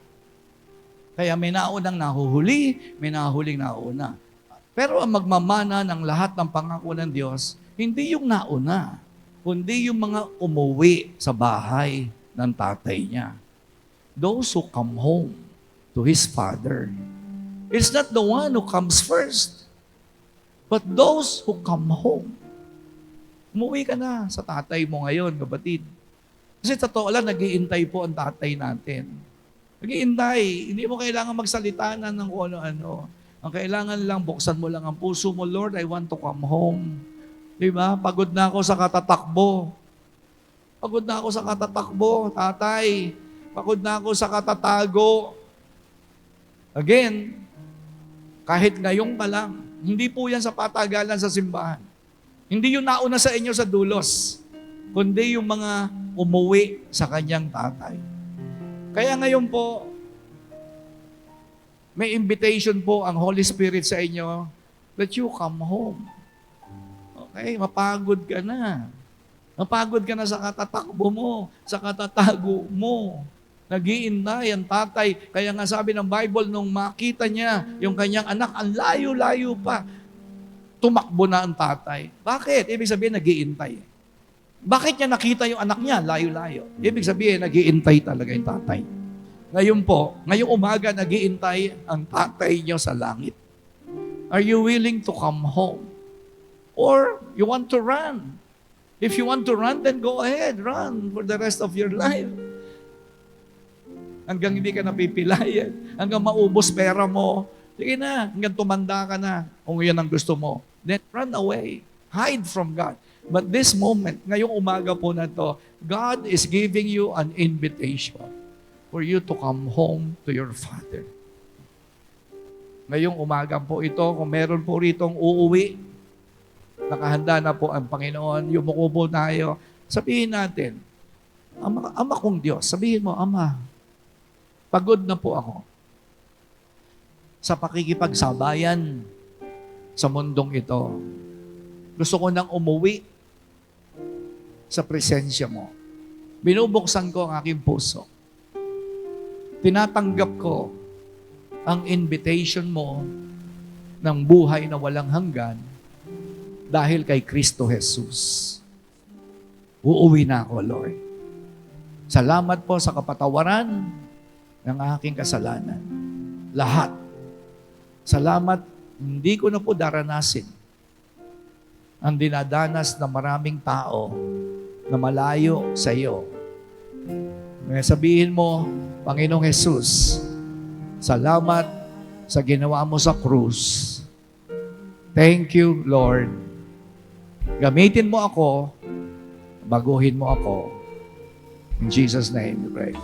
Kaya may naunang nahuhuli, may nahuhuling nauna. Pero ang magmamana ng lahat ng pangako ng Diyos, hindi yung nauna, kundi yung mga umuwi sa bahay ng tatay niya. Those who come home to his father. It's not the one who comes first, but those who come home. Umuwi ka na sa tatay mo ngayon, kapatid. Kasi totoo lang, nag-iintay po ang tatay natin. Nag-iintay. Hindi mo kailangan magsalita na ng kung ano-ano. Ang kailangan lang, buksan mo lang ang puso mo, Lord, I want to come home. Di ba? Pagod na ako sa katatakbo. Pagod na ako sa katatakbo, tatay. Pagod na ako sa katatago. Again, kahit ngayon pa lang, hindi po yan sa patagalan sa simbahan. Hindi yung nauna sa inyo sa dulos, kundi yung mga umuwi sa kanyang tatay. Kaya ngayon po, may invitation po ang Holy Spirit sa inyo that you come home. Okay, mapagod ka na. Mapagod ka na sa katatakbo mo, sa katatago mo. Nag-iintay ang tatay. Kaya nga sabi ng Bible, nung makita niya yung kanyang anak, ang layo-layo pa, tumakbo na ang tatay. Bakit? Ibig sabihin, nag-iintay. Bakit niya nakita yung anak niya? Layo-layo. Ibig sabihin, nag-iintay talaga yung tatay. Ngayon po, ngayong umaga, nag-iintay ang tatay niyo sa langit. Are you willing to come home? Or you want to run? If you want to run, then go ahead. Run for the rest of your life. Hanggang hindi ka napipilayan. Hanggang maubos pera mo. Sige na, hanggang tumanda ka na kung yan ang gusto mo. Then run away. Hide from God. But this moment, ngayong umaga po na to, God is giving you an invitation for you to come home to your Father. Ngayong umaga po ito, kung meron po ritong uuwi, nakahanda na po ang Panginoon, yumuko po tayo, sabihin natin, Ama kong Diyos, sabihin mo, Ama, pagod na po ako sa pakikipagsabayan sa mundong ito. Gusto ko nang umuwi sa presensya mo. Binubuksan ko ang aking puso. Tinatanggap ko ang invitation mo ng buhay na walang hanggan dahil kay Kristo Jesus. Uuwi na ako, Lord. Salamat po sa kapatawaran ng aking kasalanan. Lahat. Salamat, hindi ko na po daranasin ang dinadanas ng maraming tao na malayo sa iyo. May sabihin mo, Panginoong Jesus, salamat sa ginawa mo sa krus. Thank you, Lord. Gamitin mo ako, baguhin mo ako. In Jesus' name we pray.